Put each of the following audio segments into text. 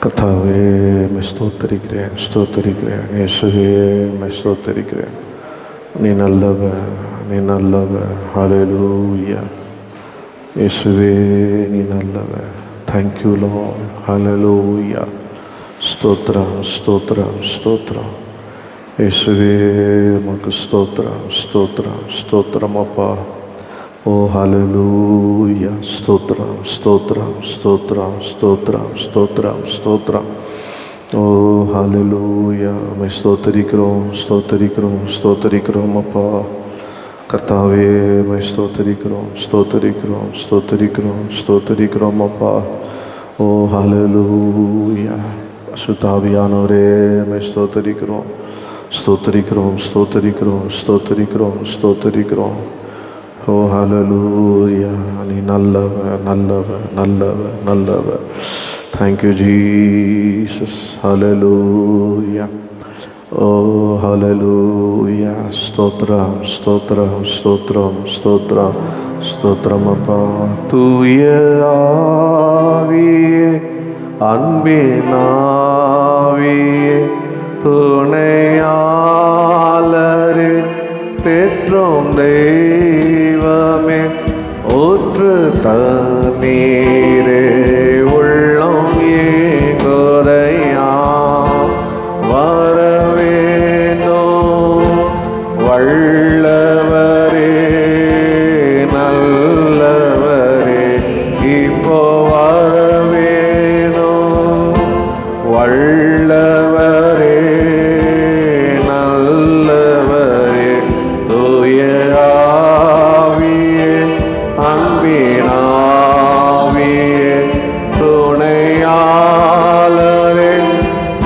கர்த்தாவே உம்மை ஸ்தோத்தரிக்கிறேன், ஸ்தோத்தரிக்கிறேன். இயேசுவே உம்மை ஸ்தோத்தரிக்கிறேன். நீ நல்லவர், நீ நல்லவர். ஹல்லேலூயா. இயேசுவே நீ நல்லவர். Thank you lord. ஹல்லேலூயா. ஸ்தோத்திரம், ஸ்தோத்திரம், ஸ்தோத்திரம். இயேசுவே உமக்கு ஸ்தோத்திரம், ஸ்தோத்திரம், ஸ்தோத்திரம் அப்பா. ஓ ஹல்லேலூயா. ஸ்தோத்திரம், ஸ்தோத்திரம், ஸ்தோத்திரம், ஸ்தோத்திரம், ஸ்தோத்திரம், ஸ்தோத்திரம். ஓ ஹல்லேலூயா. உம்மை ஸ்தோத்தரிக்கிறோம், ஸ்தோத்தரிக்கிறோம், ஸ்தோத்தரிக்கிறோம் அப்பா. கர்த்தாவே உம்மை ஸ்தோத்தரிக்கிறோம், ஸ்தோத்தரிக்கிறோம், ஸ்தோத்தரிக்கிறோம், ஸ்தோத்தரிக்கிறோம் அப்பா. ஓ ஹல்லேலூயா. அசுத்தாவியானவரே உம்மை ஸ்தோத்தரிக்கிறோம், ஸ்தோத்தரிக்கிறோம், ஸ்தோத்தரிக்கிறோம், ஸ்தோத்தரிக்கிறோம், ஸ்தோத்தரிக்கிறோம். ஓ ஹல்லேலூயா. நீ நல்லவர், நல்லவர், நல்லவர், நல்லவர். Thank you Jesus. Hallelujah. Oh hallelujah. ஸ்தோத்திரம், ஸ்தோத்திரம், ஸ்தோத்திரம், ஸ்தோத்திரம், ஸ்தோத்திரம் அப்பா. தூய ஆவியே, அன்பின் ஆவியே, துணையாளரே, தேற்றும் தெய்வமே, ஊற்று தண்ணீரே, உள்ளம் ஏங்குதையா, வரவேணும் வல்லவரே, நல்லவரே, இப்போ வரவேணும் வல்லவரே, நல்லவரே, தூய ஆவியே, அன்பின் ஆவியே, துணையாளரே,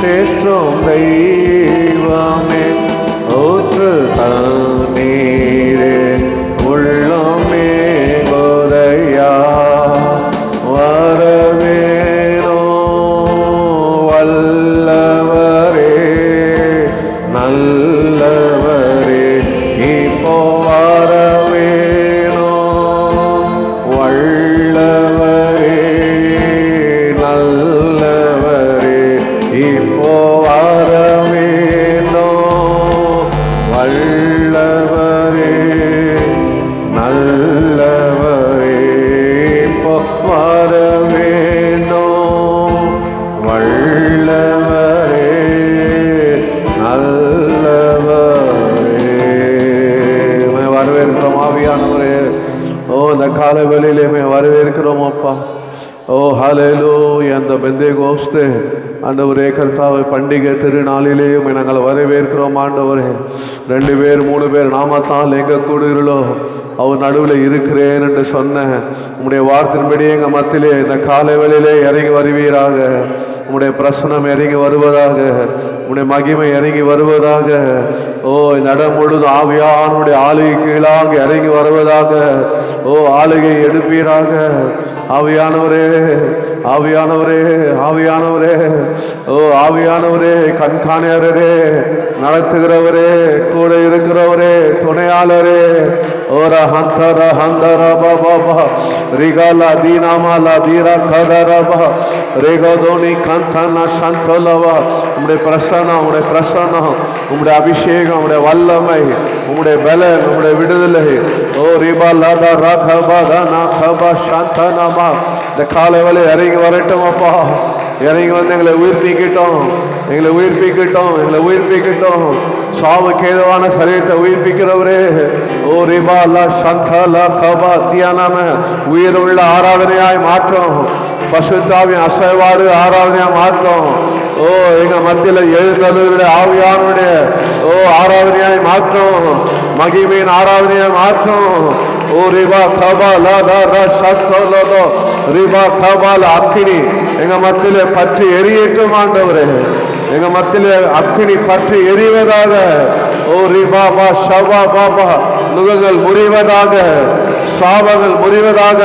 தேற்றும் தெய்வமே, ஊற்று தண்ணீரே, உள்ளமே கோதையா, வரவேணும் வல்லவரே, நல்லவரே, இப்போ வரவேணும் வல்லவரே, நல்லவரே, இப்போ வரவேணும் வல்லவரே, நல்லவரே, இப்போ வரவேணும் வல்லவரே, நல்லவரே. வரவேற்கிறோம் ஆவியானவரே. ஓ இந்த கால வேளையிலே வரவேற்கிறோம் அப்பா. ஓ ஹல்லேலூயா. அந்த பெந்தேகோஸ்தே ஆண்டவரே கர்த்தாவை பண்டிகை திருநாளிலே நாங்கள் வரவேற்கிறோம் ஆண்டவரே. 2 பேர் 3 பேர் நாமத்தால் எங்கே கூடுகிறோ அவர் நடுவில் இருக்கிறேன் என்று சொன்ன உம்முடைய வார்த்தையின்படி எங்கள் மத்தியிலே இந்த காலை வேளையிலே இறங்கி வருவீராக. உம்முடைய பிரசனம் இறங்கி வருவதாக, உம்முடைய மகிமை இறங்கி வருவதாக. ஓ நடம் முழுது ஆவியானுடைய ஆளுகை கீழாக இறங்கி வருவதாக. ஓ ஆளுகை எடுப்பீராக. ஆவியானவரே, ஆவியானவரே, ஆவியானவரே, ஓ ஆவியானவரே, கண்காணியரே, நடத்துகிறவரே, கூட இருக்கிறவரே, துணையாளரே, ஓர ஹந்தர ஹந்தர பாபா ரிகாலா தீனாமாலா தீரா கதரபா ரேகோதோனி கந்தனா சந்தோலவா. உம்முடைய பிரசன்னம், உம்முடைய பிரசன்னம், உம்முடைய அபிஷேகம், உம்முடைய வல்லமை, உம்முடைய பலன், உம்முடைய விடுதலை. ஓ ரிபா லாதா ராகபா தானா கபா சாந்தனாமா. இந்த காலை வேளை இறங்கி வரட்டும் அப்பா. இறங்கி வந்து எங்களை உயிர்ப்பிக்கட்டும், எங்களை உயிர்ப்பிக்கட்டும், எங்களை உயிர்ப்பிக்கட்டும். சாவுக்கு ஏதுவான சரீரத்தை உயிர்ப்பிக்கிறவரே. ஓ ரிபா லா சந்தலா கபா தியானாம உயிருள்ள ஆராதனையாய் மாற்றம். பசுத்தாவின் அசைவாடு ஆராதனையாய் மாற்றம். ஓ எங்க மத்தியில் எழுந்தருடைய ஆவியானுடைய ஓ ஆராதனையாய் மாற்றம். மகிமையின் ஆராதனையாய் மாற்றம். ஓ ரிபா கபால் சத்தோலோ ரிபா கபால் அக்கினி எங்க மத்தியில பற்றி எரியட்டும் ஆண்டவரே. எங்க மத்தியில அக்கினி பற்றி எரிவதாக. ஓ ரிபாபா ஷபா பாபா நுகங்கள் முறிவதாக, சாபங்கள் முறிவதாக,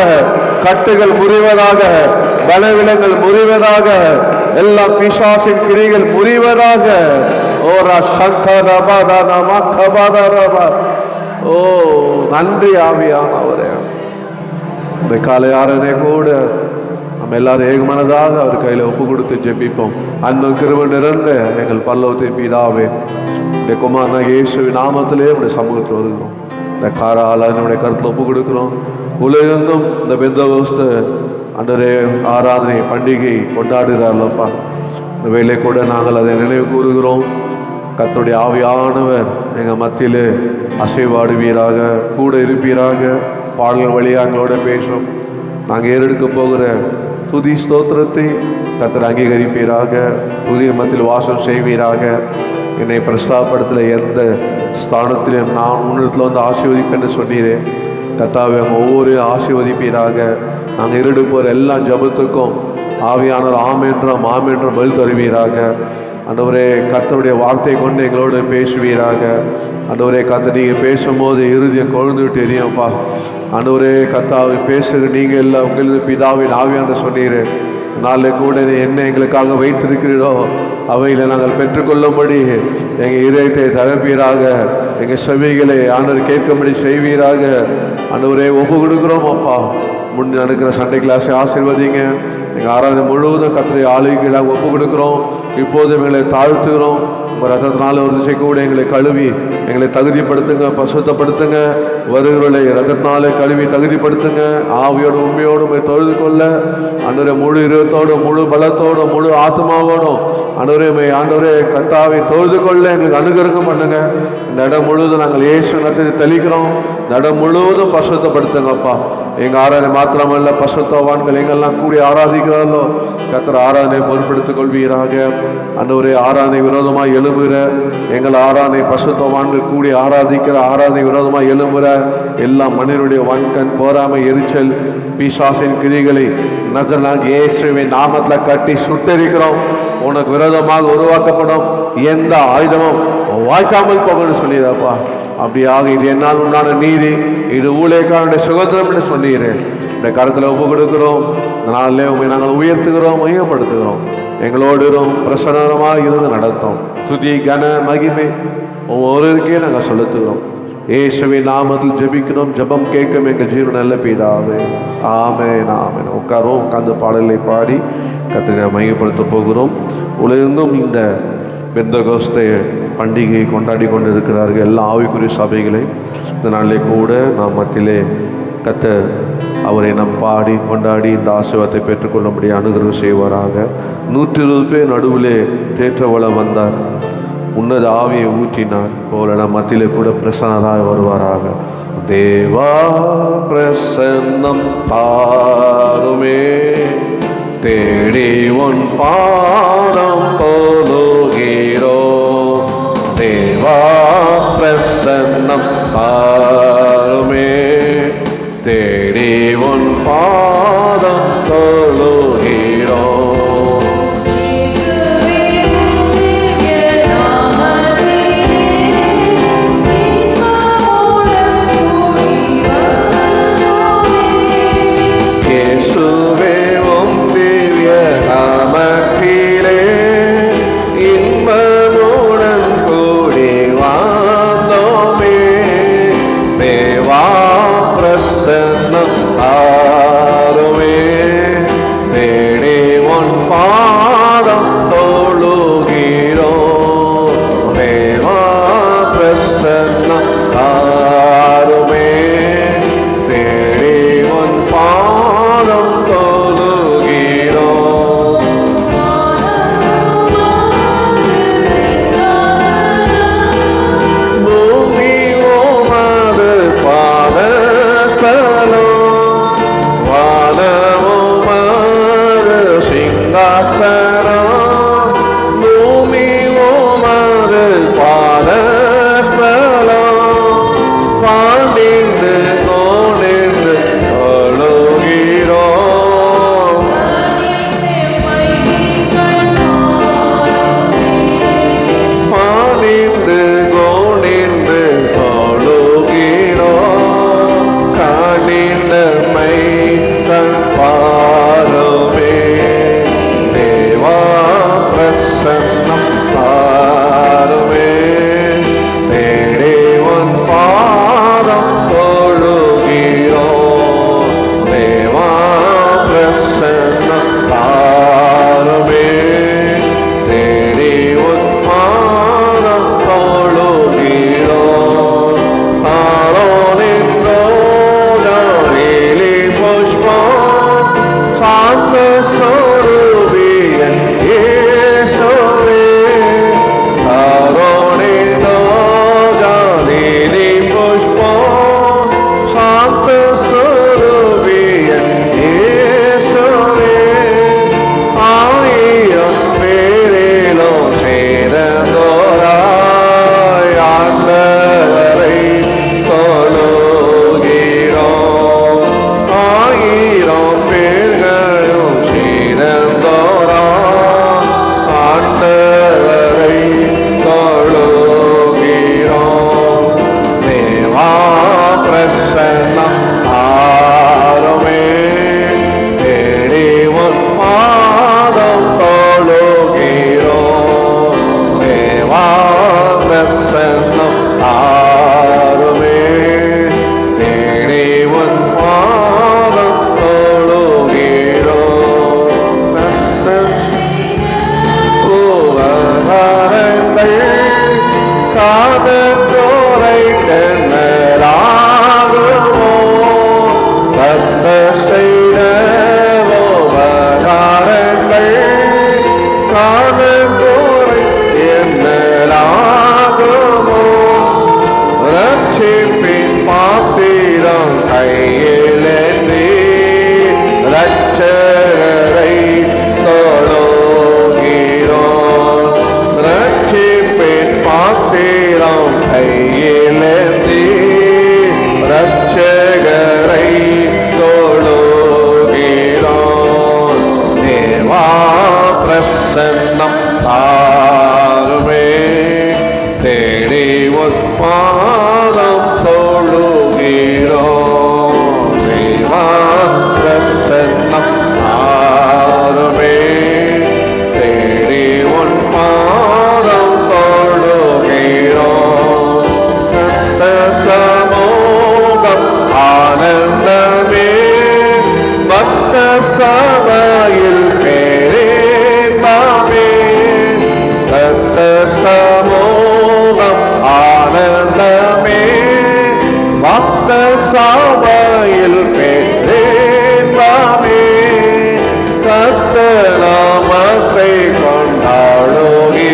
கட்டுகள் முறிவதாக, பலவிலங்கள் முறிவதாக, எல்லா பிசாசின் கிரிகள் முறிவதாக. ஓரா சங்கரபா தானமா கபாதரபா. ஓ நன்றி ஆவியானவரே. இந்த காலை ஆராதனை கூட நம்ம நம்ம எல்லாரும் ஏகமனதாக அவர் கையில் ஒப்பு கொடுத்து ஜெபிப்போம். அன்பு கிருபை நிறைந்த எங்கள் பரலோகத்தின் பிதாவே, இந்த குமாரனா இயேசுவின் நாமத்திலே உடைய சமூகத்தில் வருகிறோம். இந்த ஆராதனையுடைய கருத்தில் ஒப்பு கொடுக்கிறோம். உலகெங்கும் இந்த பெந்தகோஸ்து ஆண்டவரே ஆராதனை பண்டிகை கொண்டாடுகிறார்களப்பா. இந்த வேலை கூட நாங்கள் அதை நினைவு கூறுகிறோம். கர்த்தருடைய ஆவியானவர் எங்கள் மத்தியில் அசைவாடுவீராக, கூட இருப்பீராக. பாடல்கள் வழியாக எங்களோட பேசும். நாங்கள் ஏறெடுக்க போகிற துதி ஸ்தோத்திரத்தை கர்த்தர் அங்கீகரிப்பீராக. துதி மத்தியில் வாசம் செய்வீராக. என்னை பிரஸ்தாபப்படுத்தல எந்த ஸ்தானத்திலும் நான் உன்னிடத்தில் வந்து ஆசீர்வதிப்பேன்னு சொன்னீரேன். கர்த்தாவே அவங்க ஒவ்வொரு ஆசீர்வதிப்பீராக. நாங்கள் ஏறெடுப்போகிற எல்லா ஜபத்துக்கும் ஆவியானவர் ஆமென்றும் பதில் தருவீராக. ஆண்டவரே கர்த்தருடைய வார்த்தையை கொண்டு எங்களோடு பேசுவீராக. ஆண்டவரே கர்த்தர் நீங்கள் பேசும்போது இருதயம் கொழுந்துவிட்டு எரியும்ப்பா. ஆண்டவரே கர்த்தாவை பேசுகிற நீங்கள் இல்லை, உங்களது பிதாவின் ஆவியான சொன்னீர். நாளை கூட என்ன எங்களுக்காக வைத்திருக்கிறீரோ அவைகளை நாங்கள் பெற்றுக்கொள்ளும்படி எங்கள் இதயத்தை தரப்பீராக. எங்கள் செவிகளை ஆண்டவர் கேட்கும்படி செய்வீராக. ஆண்டவரே ஒப்பு கொடுக்குறோம் அப்பா. முன் நடக்கிற சண்டே கிளாஸை ஆசீர்வதிங்க. எங்கள் ஆராதனை முழுவதும் கர்த்தருடைய ஆளுகைகளாக ஒப்பு கொடுக்குறோம். இப்போது எங்களை தாழ்த்துகிறோம். உங்கள் ரத்தத்தினால ஒரு திசை கூட எங்களை கழுவி எங்களை தகுதிப்படுத்துங்க, பசுத்தப்படுத்துங்க. வருகிறவர்களை ரத்தத்தினாலே கழுவி தகுதிப்படுத்துங்க. ஆவியோடு உண்மையோடு தொழுது கொள்ள ஆண்டவரே முழு இருதயத்தோடும் முழு பலத்தோடும் முழு ஆத்மாவோடும் ஆண்டவரே கர்த்தாவை தொழுது கொள்ள எங்களுக்கு அனுகிரகம் பண்ணுங்க. இந்த இடம் முழுவதும் நாங்கள் இயேசு நாமத்தை தெளிக்கிறோம். இந்த இடம் முழுவதும் பசுத்தப்படுத்துங்கப்பா. எங்கள் ஆராதனை மாத்திரமல்ல, பசுத்தவான்கள் எங்கெல்லாம் கூடி ஆராதிக்கிறார்களோ கர்த்தர் ஆராதனை பொறுப்படுத்திக் கொள்வீராக. ஆண்டவரே ஆராதனை விரோதமாக எழும்புகிற எங்கள் ஆராதனை பசுத்தவான்கள் கூடி ஆராதிக்கிற ஆராதனை விரோதமாக எழும்புகிற எல்லா மனிதனுடைய வன்கண் பொறாமை எரிச்சல் பிசாசின் கிரிகளை நசரேயனாகிய இயேசுவின் நாமத்தில் கட்டி சுட்டெரிக்கிறோம். உனக்கு விரோதமாக உருவாக்கப்படும் எந்த ஆயுதமும் வாய்க்காமல் போகணும்னு சொல்லிடுறப்பா. அப்படியாக இது என்னால் உண்டான நீதி, இது ஊழியக்காரனுடைய சுதந்திரம் என்று சொன்னீரேன். இந்த கருத்தில் ஒப்பு கொடுக்கிறோம். நாளிலே உண்மை நாங்கள் உயர்த்துகிறோம், மையப்படுத்துகிறோம். எங்களோடு பிரசன்னமாக இருந்து நடத்தும். துதி கன மகிமை ஒவ்வொருக்கே நாங்கள் செலுத்துகிறோம். இயேசுவின் நாமத்தில் ஜெபிக்கிறோம். ஜெபம் கேட்கும் எங்கள் ஜீவன் நல்ல பிதாவே. ஆமென் ஆமென். உட்கார்ந்து பாடலை பாடி கர்த்தரை மையப்படுத்த போகிறோம். உலகெங்கும் இந்த பெந்தகோஸ்தே பண்டிகையை கொண்டாடி கொண்டு இருக்கிறார்கள் எல்லா ஆவிக்குரிய சபைகளை. இந்த நாளிலே கூட நாம் மத்தியிலே கர்த்தர் அவரை நம் பாடி கொண்டாடி இந்த ஆசீர்வாதத்தை பெற்றுக்கொள்ளும்படி அனுகிரகம் செய்வாராக. 120 பேர் நடுவிலே தேற்றவளம் வந்தார். உன்னத ஆவியை ஊற்றினார் போல நம் மத்தியிலே கூட பிரசன்னராக வருவாராக. தேவா பிரசன்னம் தாருமே, தேடி உன் பாதம் தொழுகிறோ. தேவா பிரசன்னம் தாருமே, தேடி உன் பாதம் தொழுகிறோ. பாருமே தேவா காணக்கூரை என்னலாகுமோ ரட்சிப்பின் பாத்திரம் கையிலேந்தி ரட்சகரை தொழுகிறோம் ரட்சிப்பின் பாத்திரம் கையிலேந்தி ரட்சகரை தொழுகிறோம் தேவா பிரசன்னம் தாருமே தேடி உட்பாதம் தொழுகிறோம் தேவா பிரசன்னம் தாருமே தேடி உட்பாதம் தொழுகிறோம் கர்த்த சமூகம் ஆனந்தமே பக்த சபையில் பேரேன்பாமே கர்த்த சமூகம் ஆனந்தமே பக்த சபையில் பேரேன்பாமே கர்த்த நாமத்தை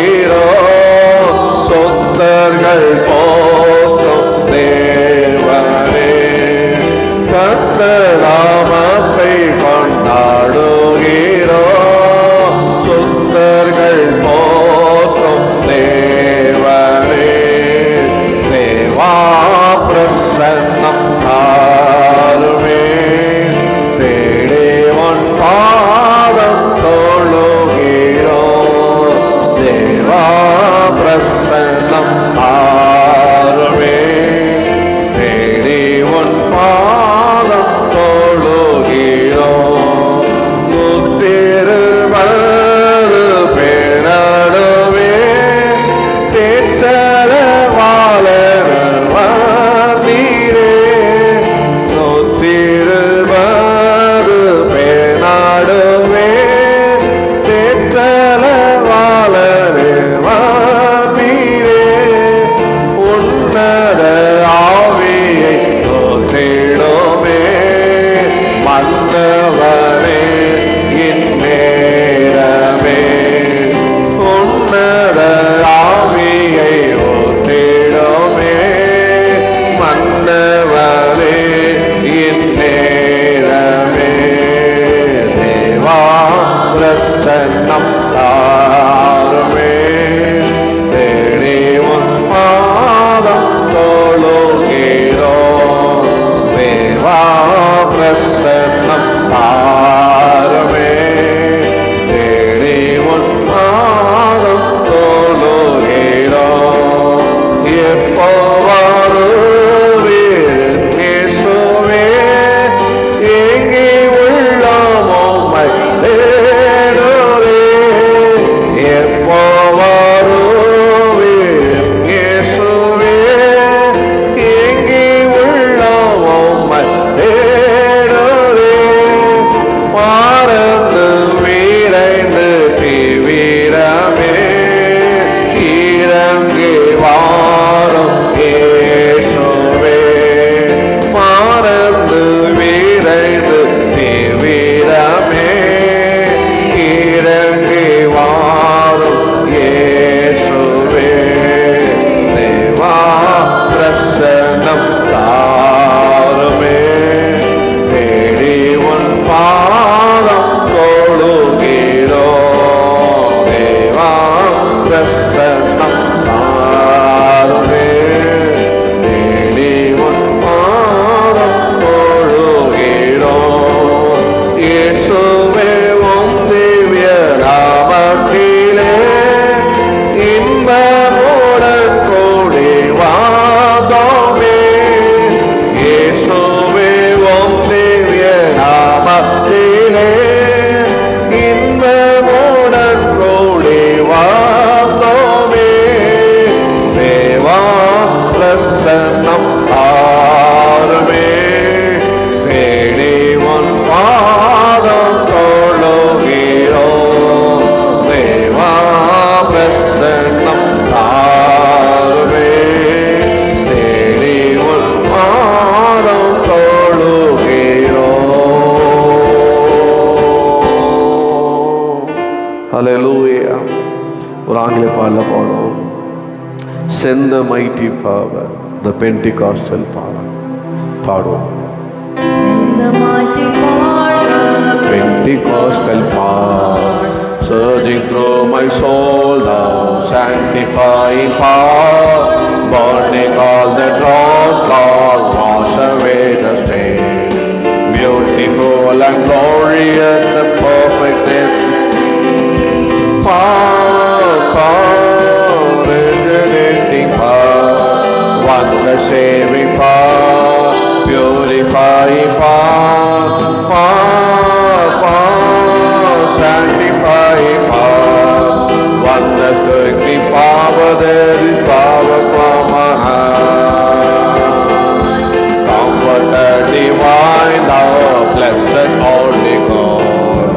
கொண்டாடுகிறோம் சொந்தர்கள் போற்றும் தேவனே கர்த்த நாமத்தை கொண்டாடுகிறோம் சுத்தர்கள் போற்றும் தேவனே தேவா பிரசன்னம் தாருமே தேடி உன் பாதம் தொழுகிறோம் தேவா பிரசன்னம் தாருமே தேடி உன் பாதம் தொழுகிறோம் முத்திருவது பேணடுவே தேற்றல வாழவர் வாதீரே முத்திருவது பேணடுவே தேற்றல வாழவர் வாதீரே உன்னத ஆவியை தோற்றிடுமே மன்னவனே இந்நேரமே உன்னத ஆவியை ஊற்றிடுமே மன்னவனே இந்நேரமே தேவா பிரசன்னம் தாருமே தேடி உன் பாதம் தொழுகிறோம் தேவா பிரசன்னம் தாருமே தேடி உன் பாதம் தொழுகிறோம் எப்போ வருவீர் இயேசுவே எங்கே உள்ளோமோ தேடுவே ஹalleluya. ஒரு ஆங்கில பாடல பாடுவோம். Send the mighty power, the Pentecostal power. பாடுவோம். Send the mighty power, Pentecostal power, surging through my soul, thou sanctifying power, burning all the dross, Lord, wash away the stain. Beautiful and glorious, the perfect death. Power, regenerating power, wonder saving power, purifying power, sanctifying power, wonders working power, there is power from on high. Comforter divine, thou blessed Holy God,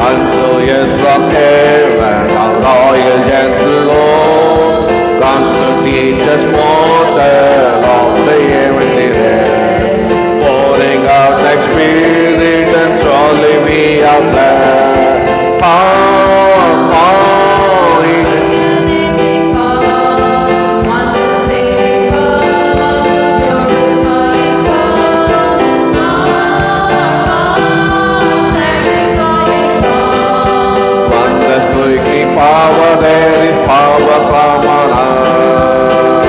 unto you from heaven, our royal gentle Lord, comes to teach us mortal of the heavenly realm, pouring out thy spirit, and surely we are blessed. regenerating power, wonder saving power, purifying power, sanctifying power. Wonders working power, there is power from on high.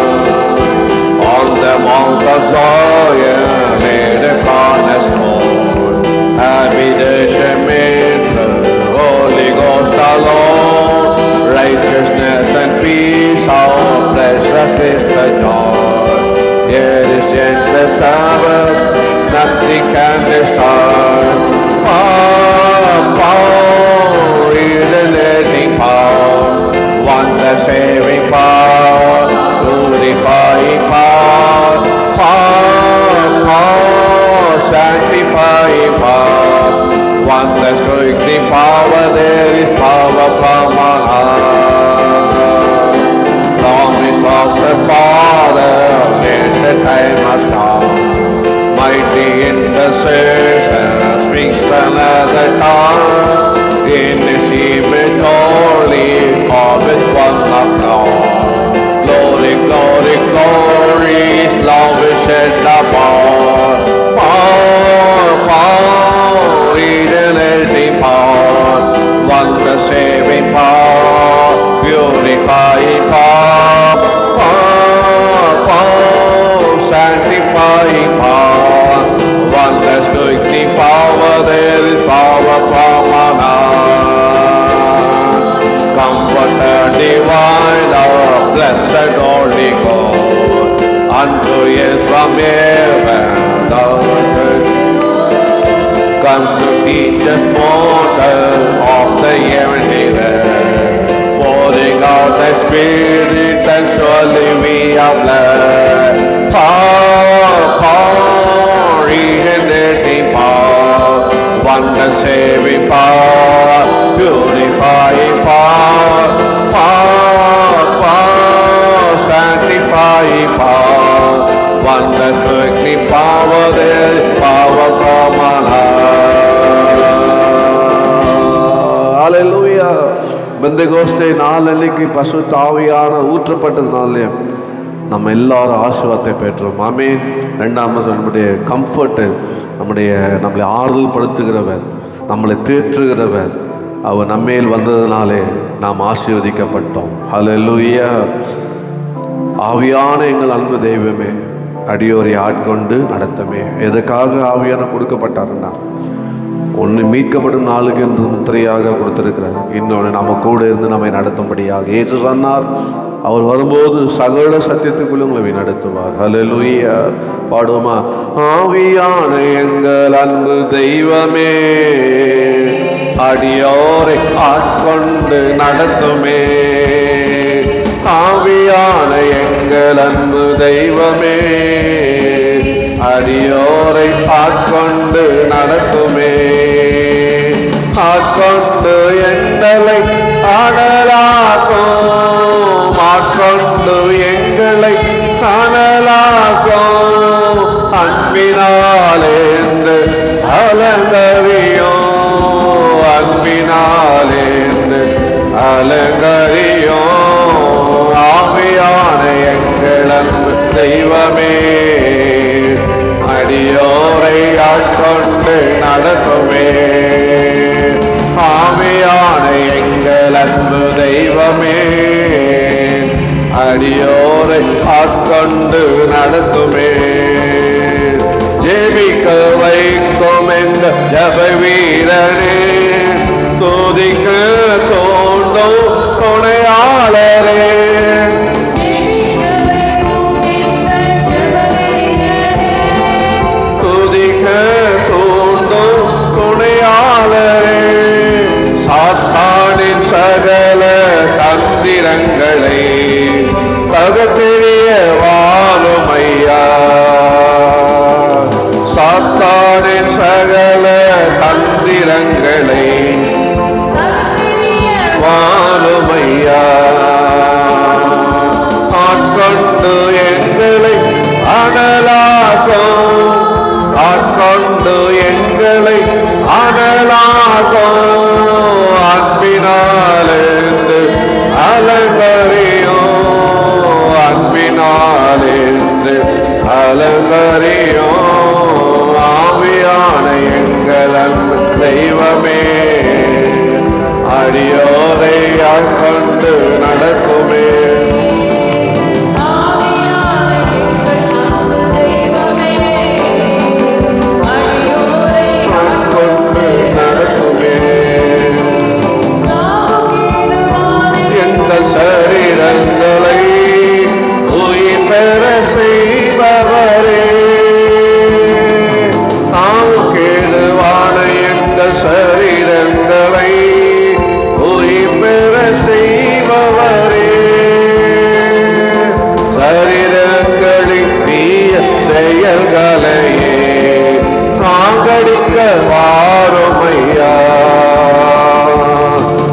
On the Mount of Zion, made a cornerstone, habitation made through Holy Ghost alone. Righteousness and peace, how precious is the joy. Here is gentle Sabbath, nothing can destroy. Power, regenerating power, wonder saving power, purifying power, sanctifying power, wonders working power, there is power from on high. Promise of the Father, when the time has come, mighty intercession speaks another tongue, in His image only, all with one applause. Glory, glory, glory, His love is shed abroad. Power, regenerating power, wonder saving power, purifying power, sanctifying power, wonders working power, there is power from on high. Comforter divine, our blessed Holy God, unto you from heaven, thou comes to teach us mortal of the heavenly realm, pouring out thy spirit, and surely we are blessed. Power, regenerating power, wonder saving power, purifying power, sanctifying power, wonders working power, there is power from on high. Hallelujah. பெந்தெகோஸ்தே நாள் அன்னைக்கு பசுத்த ஆவியான ஊற்றப்பட்டதுனாலே நம்ம எல்லாரும் ஆசீர்வாதத்தை பெற்றோம். ஆமென். ரெண்டாவது நம்முடைய கம்ஃபர்ட்டு, நம்மளை ஆறுதல் படுத்துகிறவர், நம்மளை தேற்றுகிறவர், அவர் நம்மேல் வந்ததினாலே நாம் ஆசீர்வதிக்கப்பட்டோம். ஹல்லேலூயா. ஆவியான எங்கள் அன்பு தெய்வமே, அடியோரை ஆட்கொண்டு நடத்தமே. எதுக்காக ஆவியான கொடுக்கப்பட்டாருன்னா, ஒன்று மீட்கப்படும் நாளுக்கு என்று முத்திரையாக கொடுத்திருக்கிறார், இன்னொன்று நம்ம கூட இருந்து நம்மை நடத்தும்படியாக. இயேசு சொன்னார், அவர் வரும்போது சகல சத்தியத்துக்குள்ள உங்களை நடத்துவார். ஹல்லேலூயா. பாடுவோமா? ஆவியான எங்கள் அன்பு தெய்வமே, அடியோரை ஆட்கொண்டு நடத்துமே. ஆவியான எங்கள் அன்பு தெய்வமே, அடியோரை ஆட்கொண்டு நடத்துமே. ஆட்கொண்டு எங்களை ஆடலாக்கும், ஆட்கொண்டு எங்களை காணலாக்கும். அன்பினாலேந்து அலங்கவியோ, அன்பினாலேந்து அலங்கரியும் ஆவியான எங்கள் அன்பு தெய்வமே அடியோரை ஆட்கொண்டு நடத்துமே ஆவியான எங்கள் அன்பு தெய்வமே அடியோரை ஆட்கொண்டு நடத்துமே ஜெபிக்க வைக்கும் எங்க ஜப வீரனே துதிக்க தோண்டும் துணையாளரே துதிக்க தோண்டும் துணையாளரே சாத்தானின் சகல தந்திரங்களை பகத்தெரிய வாழுமையா சாத்தானின் சகல தந்திரங்களை வாழுமையா ஆட்கொண்டு எங்களை அனலாகும் ஆட்கொண்டு எங்களை அனலாகும் அன்பினாலிருந்து அலங்கரியும் அன்பினாலிருந்து அலங்கரியும் ஆவியான எங்கள் அன்பு தெய்வமே அடியோரை ஆட்கொண்டு நடக்குமே ஆட்கொண்டு நடக்குமே எங்கள் சரீரங்களை உயிர் பெற செய்பவரே தாம் கேடுவான எங்கள் சரீரங்களை உயிர் பெற செய்பவரே சரீரங்களின் தீய செயல்களையே சாகடிக்க வாருமையா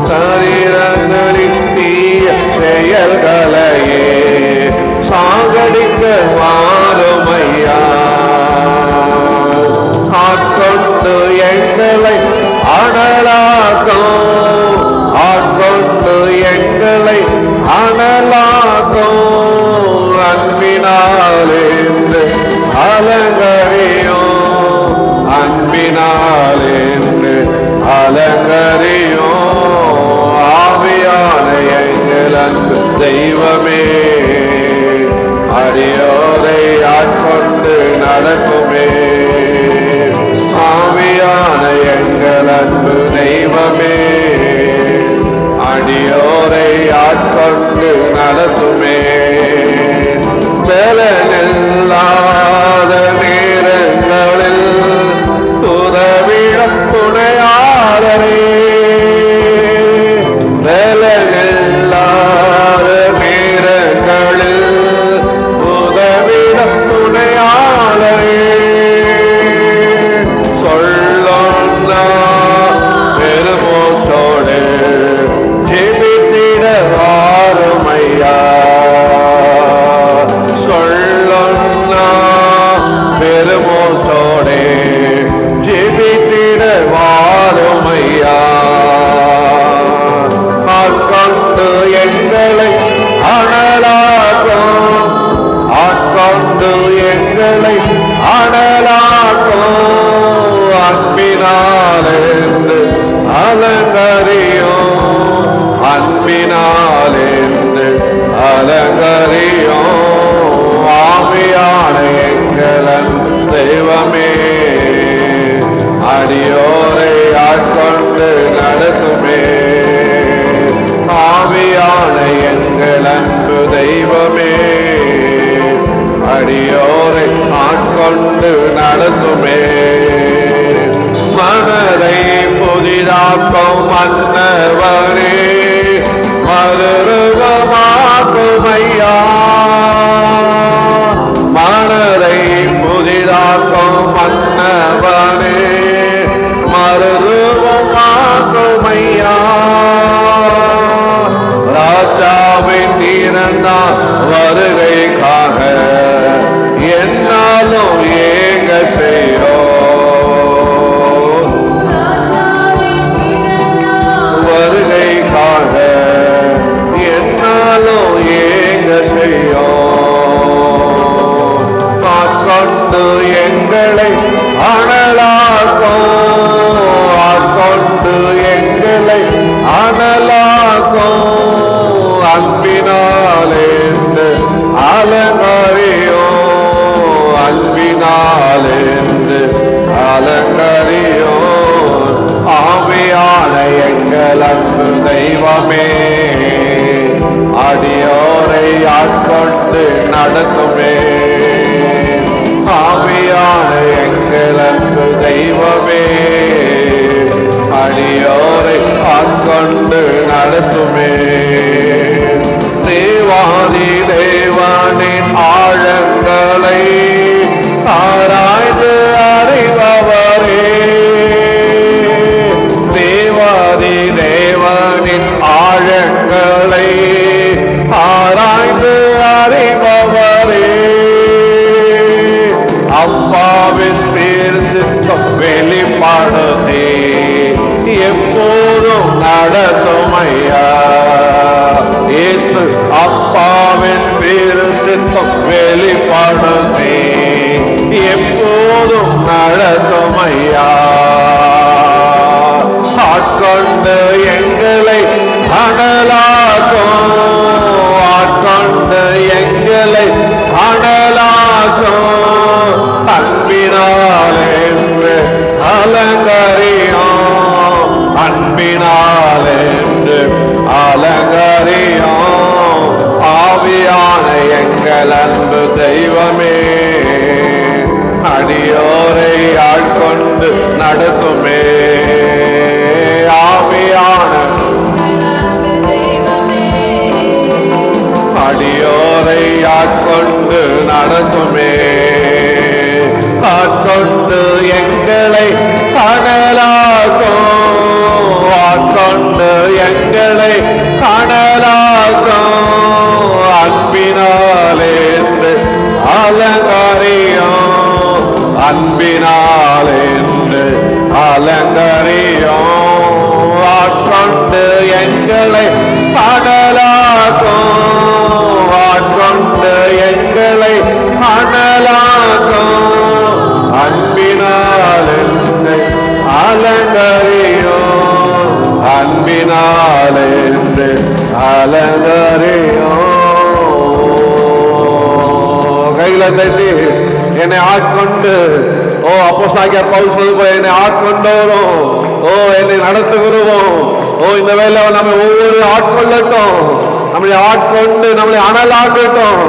சரீரங்களின் தீய செயல்களையே சாகடிக்க வாருமையா ஆட்கொண்டு எங்களை அனலாக்கும் ஆட்கொண்டு எங்களை அனலாக்கும் அன்பினாலிருந்து அலங்கரியும் அன்பினாலிருந்து அலங்கரியும் ஆவியான எங்கள் அன்பு தெய்வமே அடியோரை ஆட்கொண்டு நடக்குமே ஆவியான எங்கள் அன்பு தெய்வமே அடியோரை ஆட்கொண்டு நடத்துமே பலனில்லாத நேரங்களில் உதவிடும் துணையாளரே பலனில்லாத நேரங்களில் உதவிடும் துணையாளரே சொல்லொன்னா பெருமூச்சோடு ஜெபித்திட வாருமையா சொல்லொன்னா பெருமூச்சோடு ஜெபித்திட வாருமையா ஆட்கொண்டு எங்களை அனலாக்கும் ஆட்கொண்டு எங்களை அனலாக்கும் அன்பினாலிருந்து அலங்கரியும் அன்பினாலிருந்து அலங்கரியும் ஆவியான எங்கள் அன்பு தெய்வமே அடியோரை ஆட்கொண்டு நடத்துமே ஆவியான எங்கள் அன்பு தெய்வமே அடியோரை ஆட்கொண்டு நடத்துமே மனதை புதிதாக்கும் மன்னவரே மறுரூபமாக்கும் ஐயா மனதை புதிதாக்கும் மன்னவரே மறுரூபமாக்கும் ஐயா ராஜாவின் இரண்டாம் வருகைக்காக என்னாலும் ஏங்க செய்யோ வருகைக்காக ஆட்கொண்டு எங்களை அனலாக்கும், ஆட்கொண்டு எங்களை அனலாக்கும், அன்பினாலேந்து அலங்கரியோ, அன்பினாலேந்து அலங்கரியோ. ஆவியான எங்கள் அன்பு தெய்வமே, அடியோரை ஆட்கொண்டு நடத்துமே. ஆவியான எங்கள் அன்பு தெய்வமே, அடியோரை ஆட்கொண்டு நடத்துமே. தேவாதி தேவனின் ஆழங்களை ஆராய்ந்து அறிபவரே, தேவாதி தேவனின் ஆழங்களை ஆராய்ந்து அறிபவரே, அப்பாவின் பேர் சித்தம் வெளிப்படுத்தி எப்போதும் நடத்தும் ஐயா. இயேசு அப்பாவின் பேர் சித்தம் வெளிப்படுத்தி எப்போதும் நடத்தும் ஐயா. ஆட்கொண்டு எங்களை அனலாக்கும், ஆட்கொண்டு எங்களை அனலாக்கும், அன்பினாலென்று அலங்கரியும், அன்பினாலென்று அலங்கரியும். ஆவியான எங்கள் அன்பு தெய்வமே, அடியோரை ஆட்கொண்டு நடத்துமே. ஆவியான அடியோரை ஆட்கொண்டு நடத்துமே, ஆட்கொண்டு எங்களை அனலாக்கும், ஆட்கொண்டு எங்களை அனலாக்கும், அன்பினாலேந்து அலங்கரியும், அன்பினாலேந்து அலங்கரியும். ஆட்கொண்டு எங்களை அனலாக்கும், ஆட்கொண்டு எங்களை அனலாக்கும், அன்பினாலேந்து அலங்கரியும், அன்பினாலேந்து அலங்கரியும். கையில தட்டி என்னை ஆட்கொண்டு, ஓ அப்போஸ்தலனாகிய பவுல் சொல்வது போல என்னை ஆட்கொண்டவரும், ஓ என்னை நடத்துகிறோம். ஓ இந்த வேலை நம்ம ஒவ்வொரு ஆட்கொள்ளட்டும், நம்மளை ஆட்கொண்டு நம்மளை அனலாக்கட்டும்,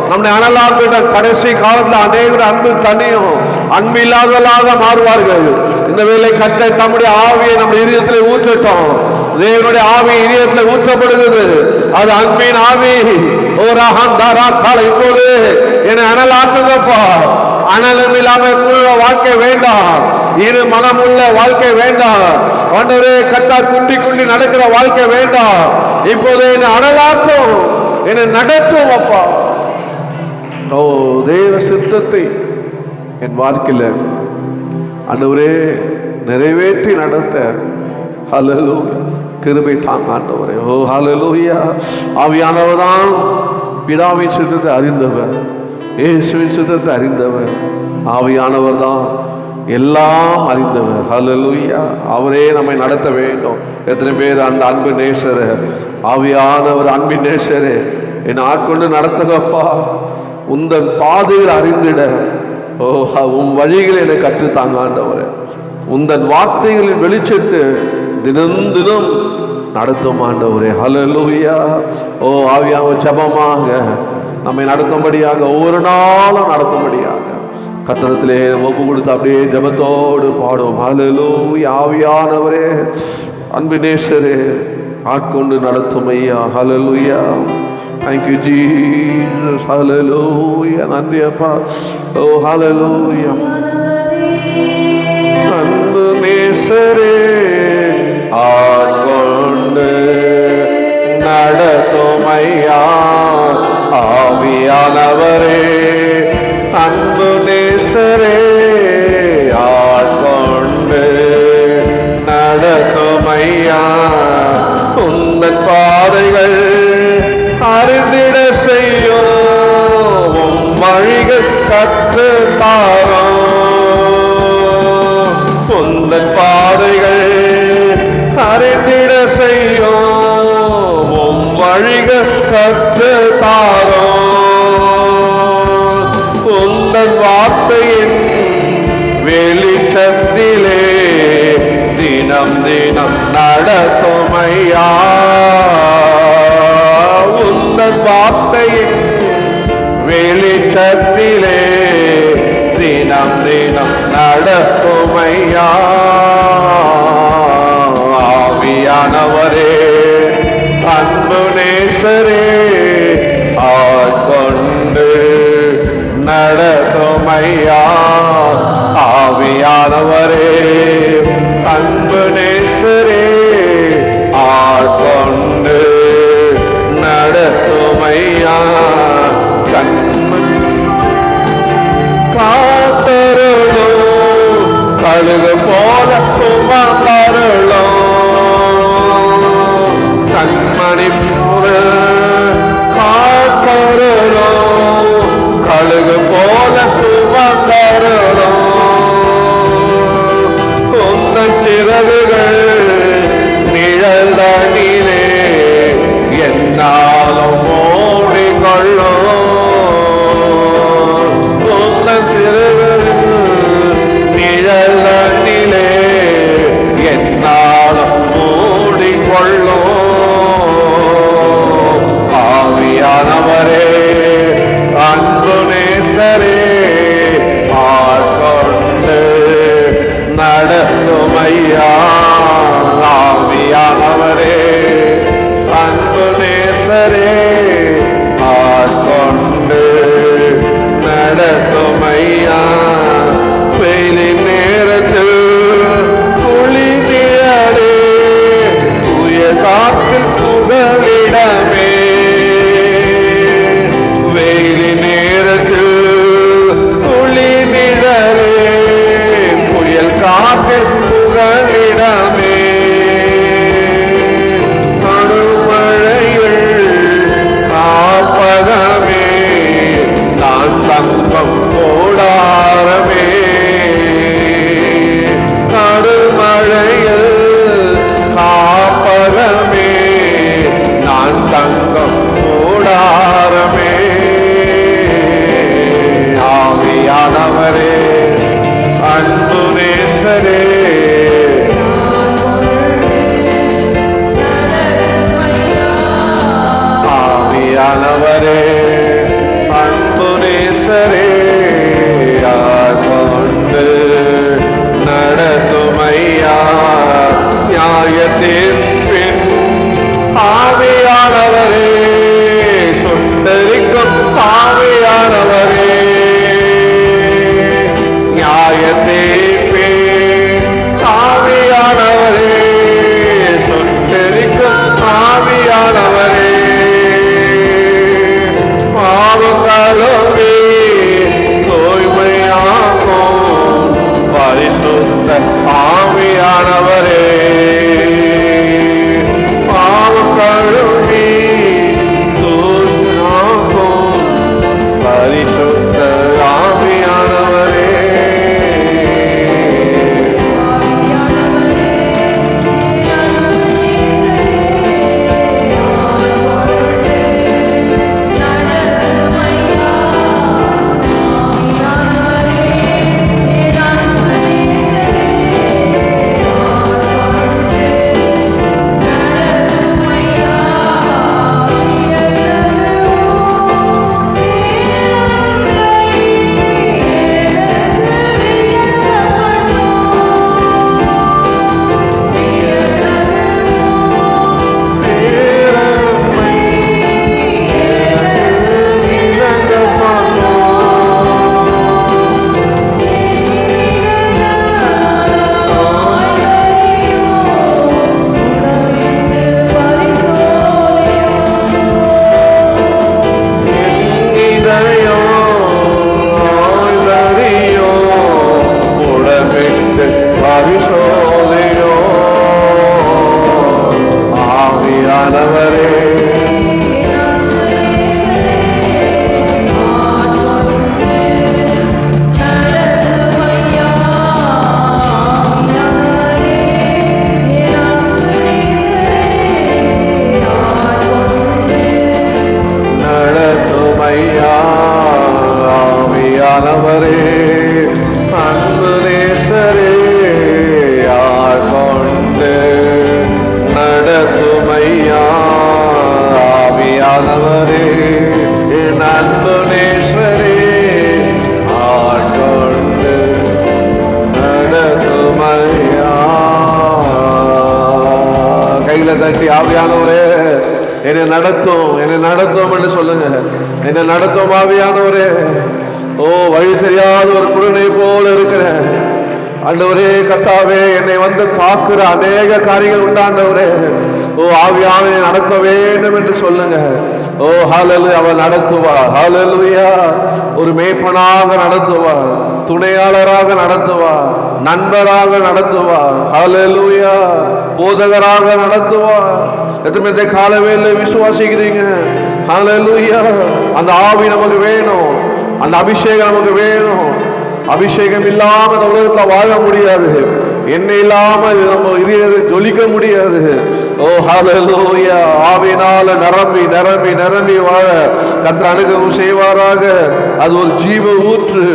நம்மளை அனலாக்கட்டும். கடைசி காலத்தில் அநேகர் அன்பு தனியும் அன்பு இல்லாதவர்களாக மாறுவார்கள். இந்த வேலை கற்ற தம்முடைய ஆவியை நம்ம இதயத்தில் ஊற்றட்டும். தேவனுடைய ஆவி இதயத்தில் ஊற்றப்படுகிறது, அது அன்பின் ஆவி. ஓ ராகாந்தாரா கால இப்போது என்னை அனலாக்குங்கப்பா. அனலும் இல்லாம வாழ்க்கை வேண்டாம், இரு மனமுள்ள வாழ்க்கை வேண்டாம். ஆண்டவரே கத்தா குண்டி குண்டி நடக்கிற வாழ்க்கை வேண்டாம். இப்போது என்னை அனலாக்கும், என்னை நடத்தும் அப்பா. ஓ தேவ சித்தத்தை என் வாழ்க்கையில ஆண்டவரே நிறைவேற்றி நடத்த ஹல்லேலூயா கிருபை தாங்க ஆண்டவரே. ஓ ஹல்லேலூயா. ஆவியானவர் தான் பிதாவின் சித்தத்தை அறிந்தவர், இயேசுவின் சித்தத்தை அறிந்தவர். ஆவியானவர் தான் எல்லாம் அறிந்தவர். ஹல்லேலூயா. அவரே நம்மை நடத்த வேண்டும். எத்தனை பேர் அந்த அன்பு நேசரே, ஆவியானவர் அன்பின் நேசரே, என்னை ஆட்கொண்டு நடத்துங்கப்பா. உந்தன் பாதைகள் அறிந்திட, ஓ உன் வழிகளை என்னை கற்றுத்தாங்க ஆண்டவரே. உந்தன் வார்த்தைகளின் வெளிச்சத்தை தினம் தினம் நடத்தும் ஆண்டவரே. ஹல்லேலூயா. ஓ ஆவியானவர் ஜெபமாக நம்மை நடத்தும்படியாக, ஒவ்வொரு நாளும் நடத்தும்படியாக கத்தனத்திலே ஒப்பு கொடுத்து அப்படியே ஜெபத்தோடு பாடுவோம். ஹல்லேலூயா. ஆவியானவரே அன்பினேஸ்வரே ஆட்கொண்டு நடத்தும் ஐயா. ஹல்லேலூயா. Thank you Jesus. Hallelujah. நன்றி அப்பா. ஓ ஹல்லேலூயா. அன்பு நேசரே ஆட்கொண்டு நடத்தும் ஐயா. ஆவியானவரே அன்பு நேசரே ஆட்கொண்டு நடத்தும் ஐயா. உந்தன் பாதைகள் அறிந்திட செய்யும், வழிகள் கற்று தாரும். உந்தன் பாதைகள் அறிந்திட செய்யும் உம் வழிகள் கற்று தாரும். உந்தன் வார்த்தையின் வெளிச்சத்திலே தினம் தினம் நடத்துமையா. உந்தன் வார்த்தையின் வெளிச்சத்திலே தினம் தினம் நடத்துமையா. ஆவியானவரே அன்பு நேசரே ஆட்கொண்டு நடத்துமையா. ஆவியானவரே அன்பு நேசரே ஆட்கொண்டு நடத்துமையா. காத்தருளும் கழுகு போல சுமந்தருளும் கண்மணி காத்தருளும் கழுகு போல சுமந்தருளும். உந்தன் சிறகுகள் நிழல் தனிலே என்னாலும் மூடிக்கொள்ளும். உந்தன் சிறகுகள் நிழல் தனிலே என்னாலும் மூடிக்கொள்ளும். ஆவியானவரே அன்பு நேசரே ஆட்கொண்டு நடத்துமையா. ஆவியானவரே அன்பு நேசரே ஆட்கொண்டு நடத்துமையா. வெயிலின் நேரத்தில் குளிர்நிழலே தூய காற்றில் புகலிடமே. வெயிலின் நேரத்தில் குளிர்நிழலே புயல் காற்றில் புகலிடமே. நடுமழையில் காப்பகமே நான் தங்கம் போடாரமே. நடுமழையில் காப்பகமே நான் தங்கம் போடாரமே. ஆவியானவரே அன்பு நேசரே ஆவியானவரே அன்பு நேசரே ஆட்கொண்டு நடத்துமையா. நியாயத்தின் பின் ஆவியானவரே சுட்டரிக்கும் ஆவியானவரே. நியாயத்தின் பின் ஆவியானவரே சுட்டரிக்கும் ஆவியானவரே. பாவங்களுமே தூய்மையாக்கும் பரிசுத்த ஆவியானவரே. பாவங்களுமே ஆவியானவரே என் அன்பு நேசரே ஆட்கொண்டு நடத்துமையா. கையில தட்டி ஆவியானவரே என்னை நடத்தும், என்னை நடத்தும் என்று சொல்லுங்க. என்னை நடத்தும் ஆவியானவரே. ஓ, வழி தெரியாத ஒரு குருணை போல இருக்கிறேன் ஆண்டவரே. கர்த்தாவே, என்னை வந்து காக்குற அநேக காரியங்கள் உண்டாண்டவரே. ஓ, ஆவியானவரை நடத்த வேண்டும் என்று சொல்லுங்க. ஓ ஹல்லேலூயா, அவர் நடத்துவார். ஹல்லேலூயா. ஒரு மேய்ப்பனாக நடத்துவார், துணையாளராக நடத்துவார், நண்பராக நடத்துவார். ஹல்லேலூயா. போதகராக நடத்துவார். எத்தனை இந்த காலவேளை விசுவாசிக்கிறீங்க? ஹல்லேலூயா. அந்த ஆவி நமக்கு வேணும், அந்த அபிஷேகம் நமக்கு வேணும். அபிஷேகம் இல்லாம இந்த உலகத்துல வாழ முடியாது. எண்ணெய் இல்லாம நம்ம ஜொலிக்க முடியாது. ஓ ஹல்லேலூயா. ஆவியினால நிரம்பி நிரம்பி நிரம்பி வாழ கர்த்தர் அனுகிரகம் செய்வாராக. அது ஒரு ஜீவ ஊற்று.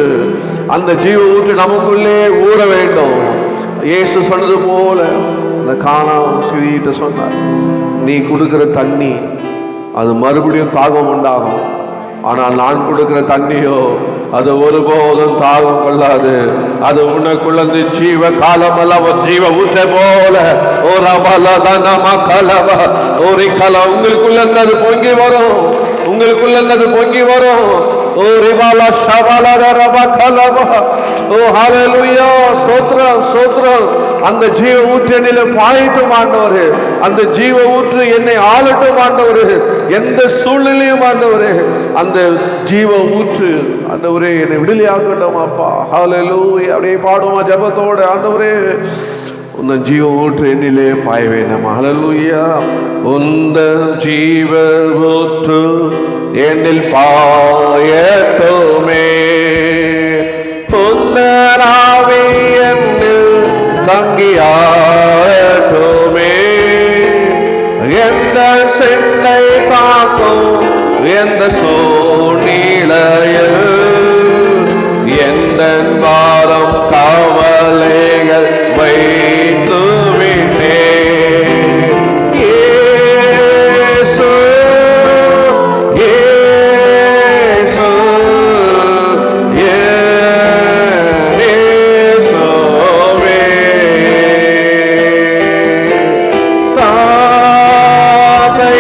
அந்த ஜீவ ஊற்று நமக்குள்ளே ஊற வேண்டும். இயேசு சொன்னது போல அந்த கானான் ஸ்திரீட்ட சொன்னார், நீ கொடுக்கிற தண்ணி அது மறுபடியும் தாகம் உண்டாகும். ஆனால் நான் கொடுக்கிற தண்ணியோ அது ஒருபோதும் தாகம் கொள்ளாது. அது உனக்குள்ள ஜீவ காலம் அல்ல, ஒரு ஜீவ ஊற்ற போல ஒரு கல உங்களுக்குள்ள அது பொங்கி வரும், உங்களுக்குள்ள அது பொங்கி வரும். ஓ ரிபாலா ஷபாலா ரபா கலபா. ஓ ஹல்லேலூயா. ஸ்தோத்திரம் ஸ்தோத்திரம். அந்த ஜீவ ஊற்று என்னிலே பாயட்டும் ஆண்டவரே. அந்த ஜீவ ஊற்று என்னை ஆளட்டும் ஆண்டவரே. எந்த சூழ்நிலையும் ஆண்டவரே அந்த ஜீவ ஊற்று ஆண்டவரே என்னை விடுதலையாக்கட்டும் அப்பா. ஹல்லேலூயா. அப்படியே பாடுமா ஜெபத்தோட, ஆண்டவரே உந்தன் ஜீவ ஊற்று என்னிலே பாய வேண்டாம். ஹல்லேலூயா. உந்தன் ஜீவ ஊற்று என்னில் பாயட்டுமே. புன்னராவி என்னில் தங்கியாட்டுமே. எந்த சென்னை தாக்கும் எந்த சூழ்நிலையில் எந்த வாரம் கவலைகள் வைத்து விட்டேன். இயேசு இயேசு இயேசுவே. தாதை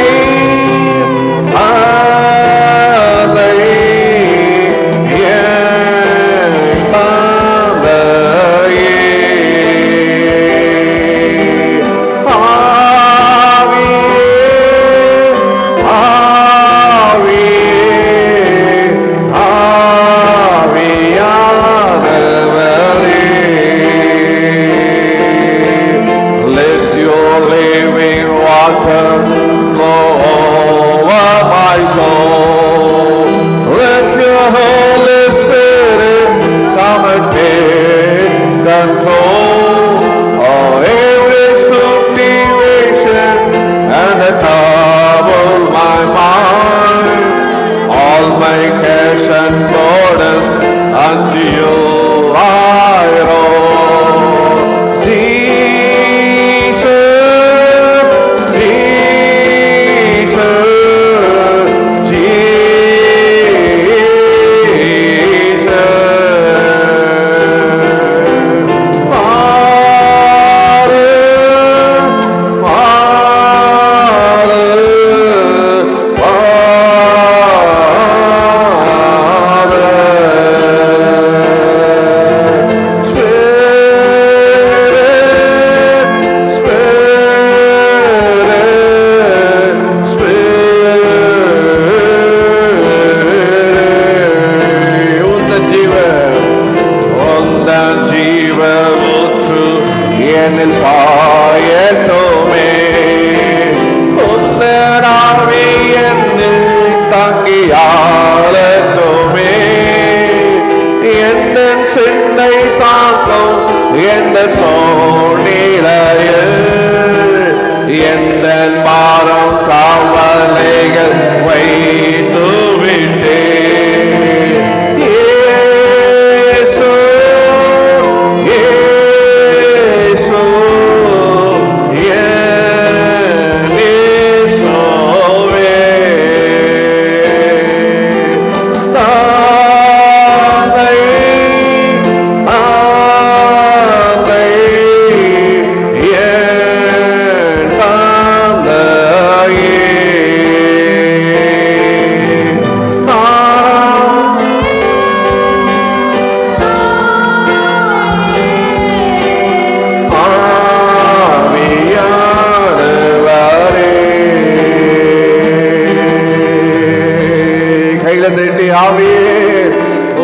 ஆவியே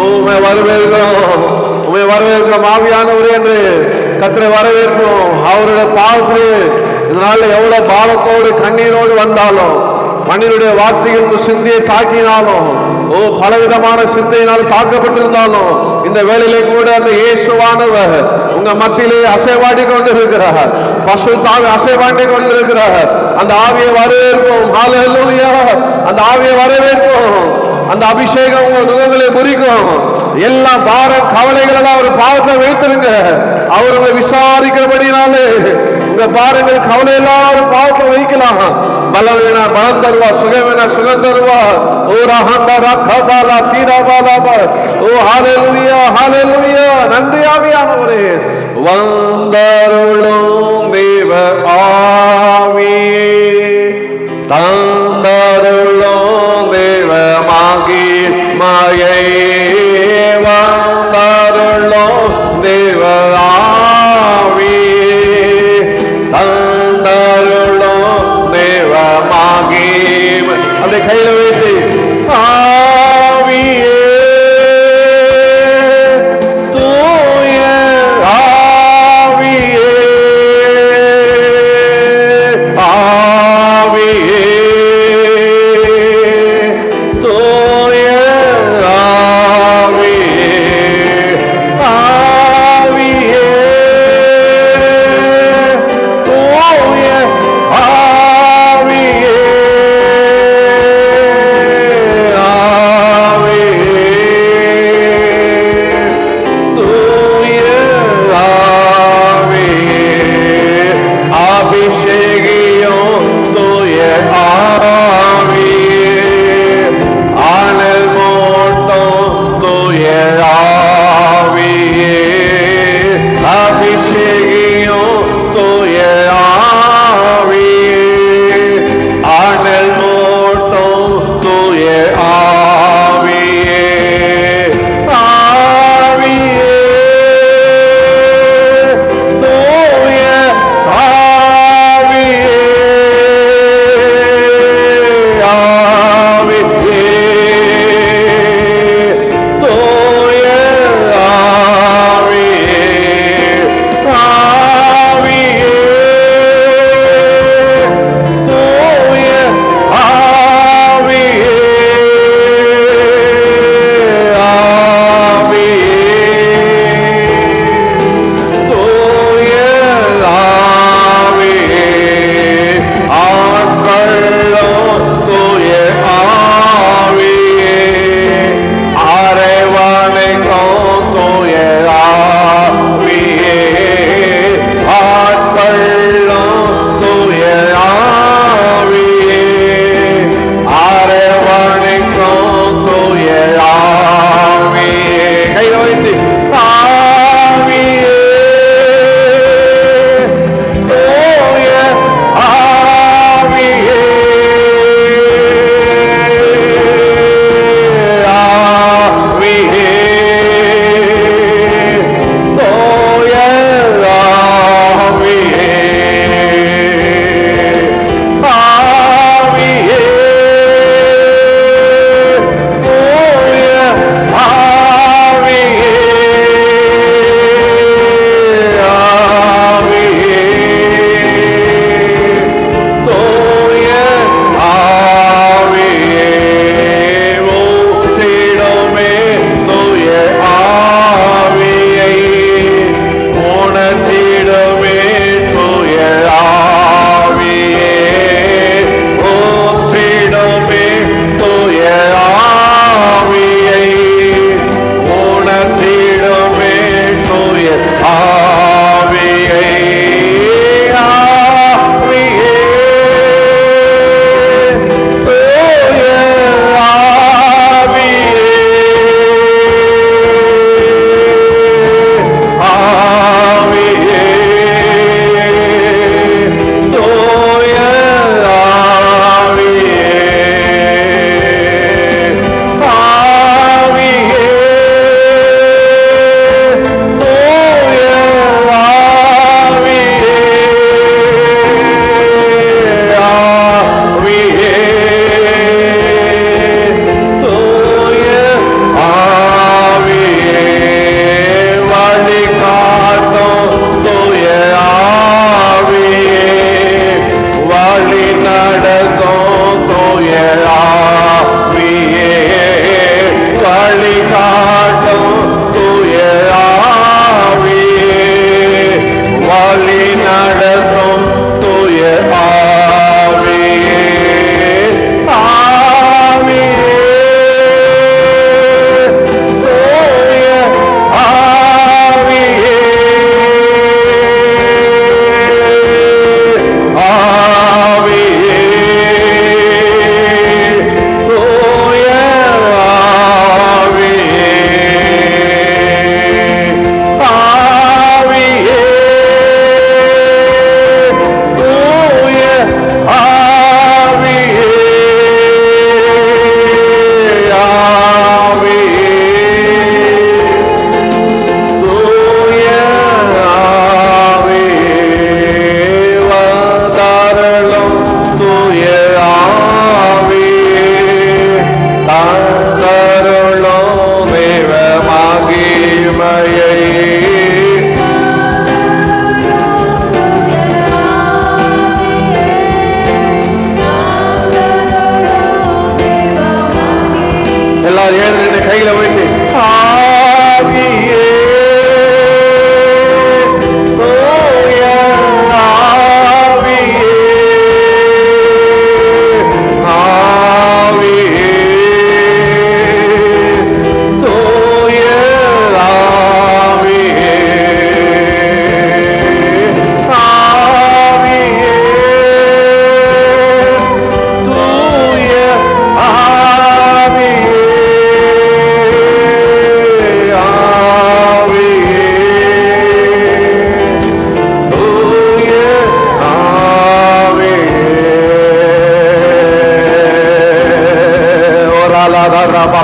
உம்மை வரவேற்கிறோம், உம்மை வரவேற்கிறோம் ஆவியானவரே என்று கர்த்தரை வரவேற்போம். அவருடைய பாதத்திலே இதனால எவ்வளவு பாவத்தோடு கண்ணீரோடு வந்தாலும், மண்ணினுடைய வார்த்தைகள் சிந்தையை தாக்கினாலும், பலவிதமான சிந்தையினால் தாக்கப்பட்டிருந்தாலும், இந்த வேளையிலே கூட அந்த இயேசுவானவர் உங்க மத்தியிலே அசைவாடி கொண்டிருக்கிறார். பசுத்தாக அசைவாடி கொண்டிருக்கிறார். அந்த ஆவியை வரவேற்போம். ஹல்லேலூயா. அந்த ஆவியை வரவேற்போம். அந்த அபிஷேகம் உங்க நுகங்களை முறிக்கும். எல்லா பாரம் கவலைகளெல்லாம் அவர் பாவத்தில் வைத்திருங்க. அவர் உங்களை விசாரிக்கிறபடினாலே உங்க பாருங்கள் கவலை எல்லாம் பாவத்தில் வைக்கலாம். பலம் வேணா பலம் தருவா, சுகம் வேணா சுகம் தருவா. ஓ ரஹந்தா ரக்கபாலா தீராபாலா. ஓ ஹல்லேலூயா ஹல்லேலூயா. நன்றி ஆவியானவரே. வந்தருளும் தேவ ஆவியே, தந்தருளும் தேவ மகிமையே, வந்தருளும் தேவ ஆவியே, தந்தருளும் தேவ மகிமை. அதை கையில வைத்து ஆவியே, தூய ஆவியே, ஆவியே, தூய ஆவியே, ஆவியே, தூய ஆவியே,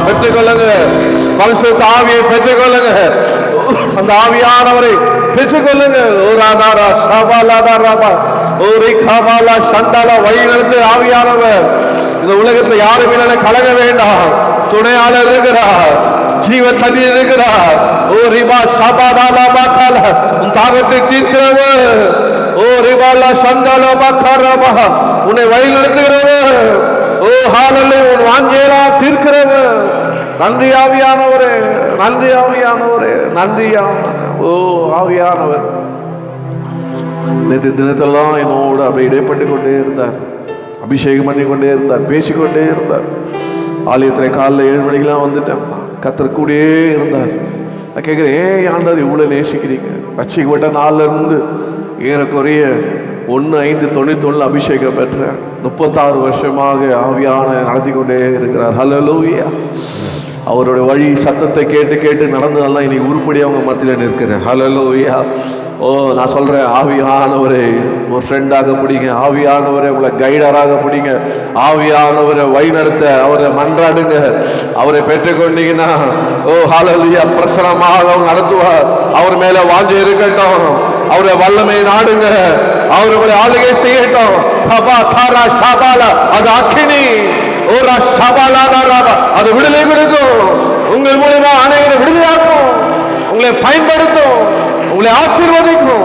பெற்றுக்கொள்ளுங்க. பரிசுத்த ஆவியை பெற்றுக்கொள்ளுங்க. அந்த ஆவியானவரை பெற்றுக்கொள்ளுங்க. வழி நடத்து ஆவியானவர். இந்த உலகத்தில் யாரும் இல்லை, கலங்க வேண்டாம். துணையாளர் இருக்கிறார், ஜீவ தண்ணி இருக்கிறார். ஓ ரிபா ஷபாதாலா பாக்கால உன் தாகத்தை தீர்க்கிறவர். ஓ ரிபாலா சந்தாலா பாக்காரபா உன்னை வழி நடத்துகிறவர். ஓ ஹalleluya உன் வாஞ்சையெல்லாம் தீர்க்கிறவர். நன்றி ஆவியானவரே, நன்றி ஆவியானவரே, நன்றி. ஓ ஆவியானவர் நேற்று தினத்தெல்லாம் என்னோடு அப்படி இடைப்பட்டு கொண்டே இருந்தார், அபிஷேகம் பண்ணி கொண்டே இருந்தார், பேசிக்கொண்டே இருந்தார். ஆலயத்தில் காலைல 7 மணிக்கெல்லாம் வந்துட்டேன். கர்த்தர் கூடயே இருந்தார். நான் கேட்குறேன், ஏன் ஆண்டவர் இவ்வளோ நேசிக்கிறீங்க? ரட்சிக்கப்பட்ட நாளிலிருந்து ஏறக்குறைய 1/5/91 அபிஷேகம் பெற்றேன். 36 வருஷமாக ஆவியான நடத்தி கொண்டே இருக்கிறார். ஹல்லேலூயா. அவருடைய வழி சத்தத்தை கேட்டு கேட்டு நடந்ததெல்லாம் இன்னைக்கு உருப்படியாக அவங்க மத்தியில் நிற்கிறேன். ஹல்லேலூயா. ஓ நான் சொல்கிறேன், ஆவியானவரை ஒரு ஃப்ரெண்டாக பிடிங்க, ஆவியானவரை உங்களை கைடராக பிடிங்க, ஆவியானவரை வழிநடத்த அவரை மன்றாடுங்க. அவரை பெற்றுக்கொண்டீங்கன்னா ஓ ஹல்லேலூயா பிரசனமாக அவங்க நடத்துவார். அவர் மேலே வாஞ்சை இருக்கட்டும், அவரை வல்லமை நாடுங்க, அவர் உங்களை ஆளுகை செய்யட்டும். அது அக்கினி, அது விடுதலை கொடுக்கும். உங்கள் மூலமா அனைவரை விடுதலையாக்கும், உங்களை பயன்படுத்தும், உங்களை ஆசீர்வதிக்கும்.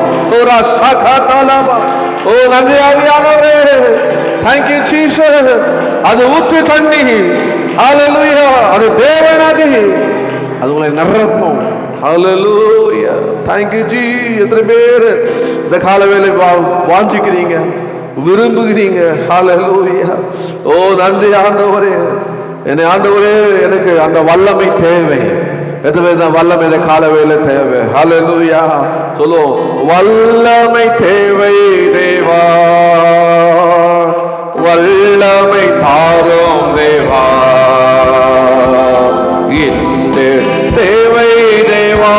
ஓ நன்றி ஆவியானவரே, thank you Jesus. அது ஊற்று தண்ணி, ஹல்லேலூயா. அது தேவனாதி, அது உங்களை நிரப்பும். ஹல்லேலூயா, thank you Jesus. எத்தனை பேர் இந்த காலவேளை வாஞ்சிக்கிறீங்க, விரும்புகிறீங்க? ஹல்லேலூயா. ஓ நன்றி ஆண்டவரே, என்னை ஆண்டவரே எனக்கு அந்த வல்லமை தேவை. எத்தனை வல்லமை இந்த காலவேளை தேவை? ஹல்லேலூயா சொல்லுவோம். வல்லமை தேவை தேவா, வல்லமை தாரும் தேவா, இந்த தேவை தேவா,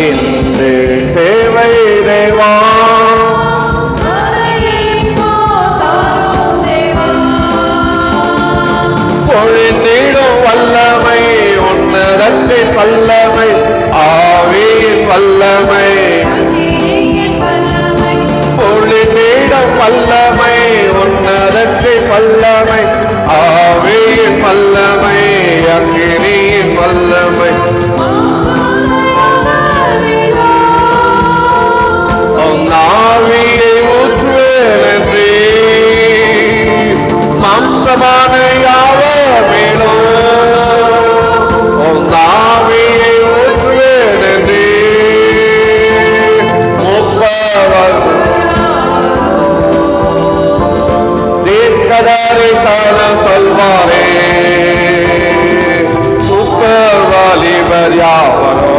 இந்த தேவை தேவா, பொழிந்திடும் வல்லமை, உன்னதத்தின் வல்லமை, ஆவியின் வல்லமை, பொழிந்திடும் வல்லமை, உன்னதத்தின் வல்லமை, ஆவியின் வல்லமை, அக்கினியின் வல்லமை, ஆவியை ஊற்றுவேன் மாம்சமான யாவர் மேலும், ஆவியை ஊற்றுவேன் தீர்க்கதரிசனம் சொல்வாரே, சுத்தவாலிபர் யாவரோ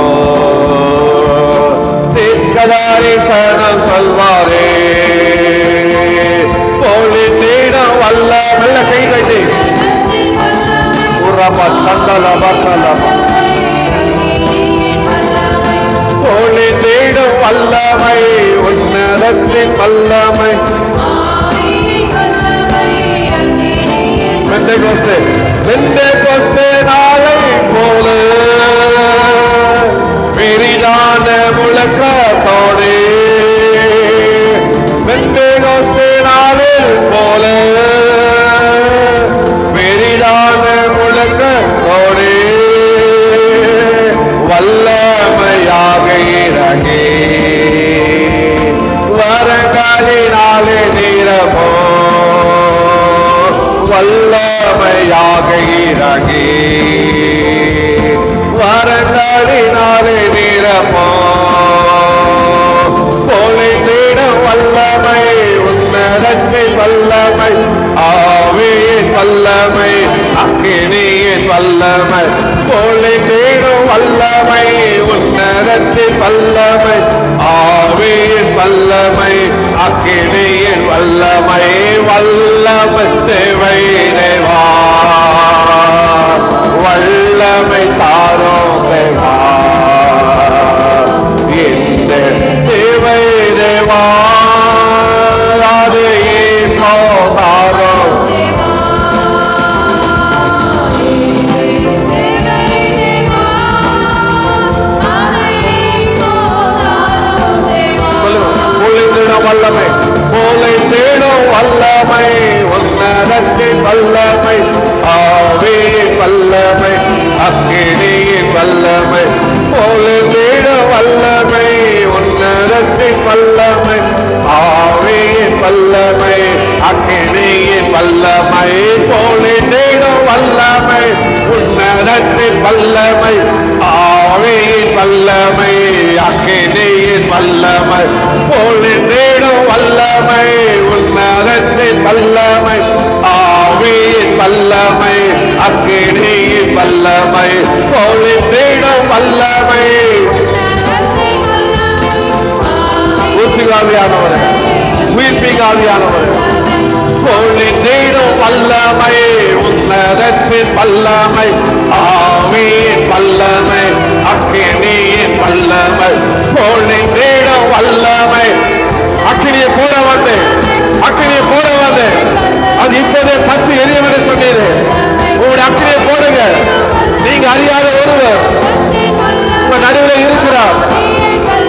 தீர்க்கதரிசனம் சொல்வாரே, பொழிந்திடும் வல்ல மெல்ல கை கட்டி பொழிந்திடும் வல்லமை, உன்னதத்தின் வல்லமை, பெந்தெகோஸ்தே நாளை போல பெரிதான முழக்கத்தோடே, பெந்தெகோஸ்தே நாளை போல பெரிதான முழக்கத்தோடே, வல்லமையாக இறங்கி வரங்களினாலே நிரப்போ, வல்லமையாக இறங்கி வரங்களினாலே நிரப்போ, பொழிந்திடும் வல்லமை, உன்னதத்தின் வல்லமை, ஆவியின் வல்லமை, அக்கினியின் வல்லமை, பொழிந்திடும் வல்லமை, உன்னதத்தின் வல்லமை, ஆவியின் வல்லமை, அக்கினியின் வல்லமை, வல்லமை தேவை தேவா, வல்லமை தாரும் தேவா, இந்த தேவை தேவா, வல்லமை, போலை தேடும் வல்லமை, உன்னதத்தின் வல்லமை, ஆவியின் வல்லமை, அக்கினியின் வல்லமை, போலை தேடும் வல்லமை, உன்னதத்தின் வல்லமை, ஆவியின் வல்லமை, அக்கினியின் வல்லமை, போலை தேடும் வல்லமை, உன்னதத்தின் வல்லமை, ஆவியின் வல்லமை, அக்கினியின் வல்லமை, போலை தேடும் வல்லமை, உன்னதத்தின் வல்லமை, ஆவியின் வல்லமை, அக்கினியின் வல்லமை, போலை தேடும் வல்லமை. ஊற்றுகாவியானவரே, உயிர்ப்பிகாவியானவரே, போலை தேடும் வல்லமை, உன்னதத்தின் வல்லமை, ஆவியின் வல்லமை, அக்கினியின் வல்லமை, போலை தேடும் வல்லமை. அக்கினியை போட வந்து, அக்கினியை போட வந்து, அது இப்போதே பற்றி எரியவரை சொன்னீரு. உங்களுடைய அக்கினியை போடுங்க. நீங்க அறியாத ஒருவர் உங்க நடுவில் இருக்கிறார்.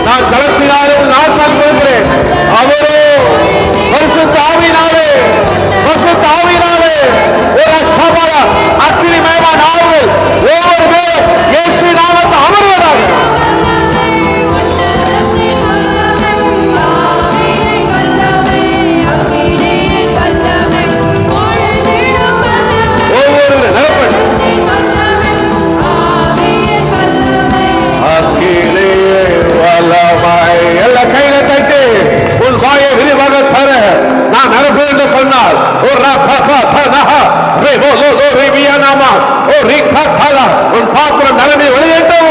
நான் களத்தினாலும் நாசம் கொடுக்கிறேன். அவரோ பரிசுத்த ஆவியினாலே, பரிசுத்த ஆவியினாலே ஒரு சபல அக்கினிமயமான நாவல் ஒவ்வொரு பேரும் இயேசு நாமத்தை அமர்வதாக. உன் வாயை விரிவாக தர நான் நடப்பேன் என்று சொன்னால் உன் பாத்திரம் நிலைமை வெளியேட்டும்.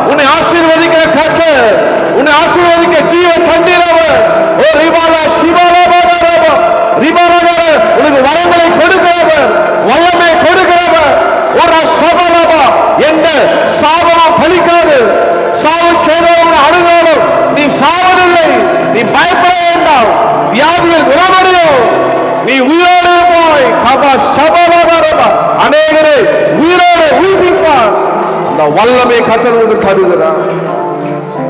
உன்னை ஆசீர்வதிக்கிற கர்த்தர், உன்னை ஆசீர்வதிக்க ஜீவ தண்ணீரவர், உனக்கு வரங்களை கொடுக்கிறவர், வல்லமை கொடுக்கிறவர். ஒரு சபலமா எந்த சாபமும் பலிக்காது. சாவு கேட்கிறவன் அணுகாலும் நீ சாவதில்லை. நீ பயப்பட வேண்டாம். வியாதிகள் குணமடையும். நீ உயிரோடு இருப்பாய். கபா சபலமா அநேகரை உயிரோடு உயிர்ப்பிப்பார். அந்த வல்லமை கர்த்தருக்கு தருகிறார்.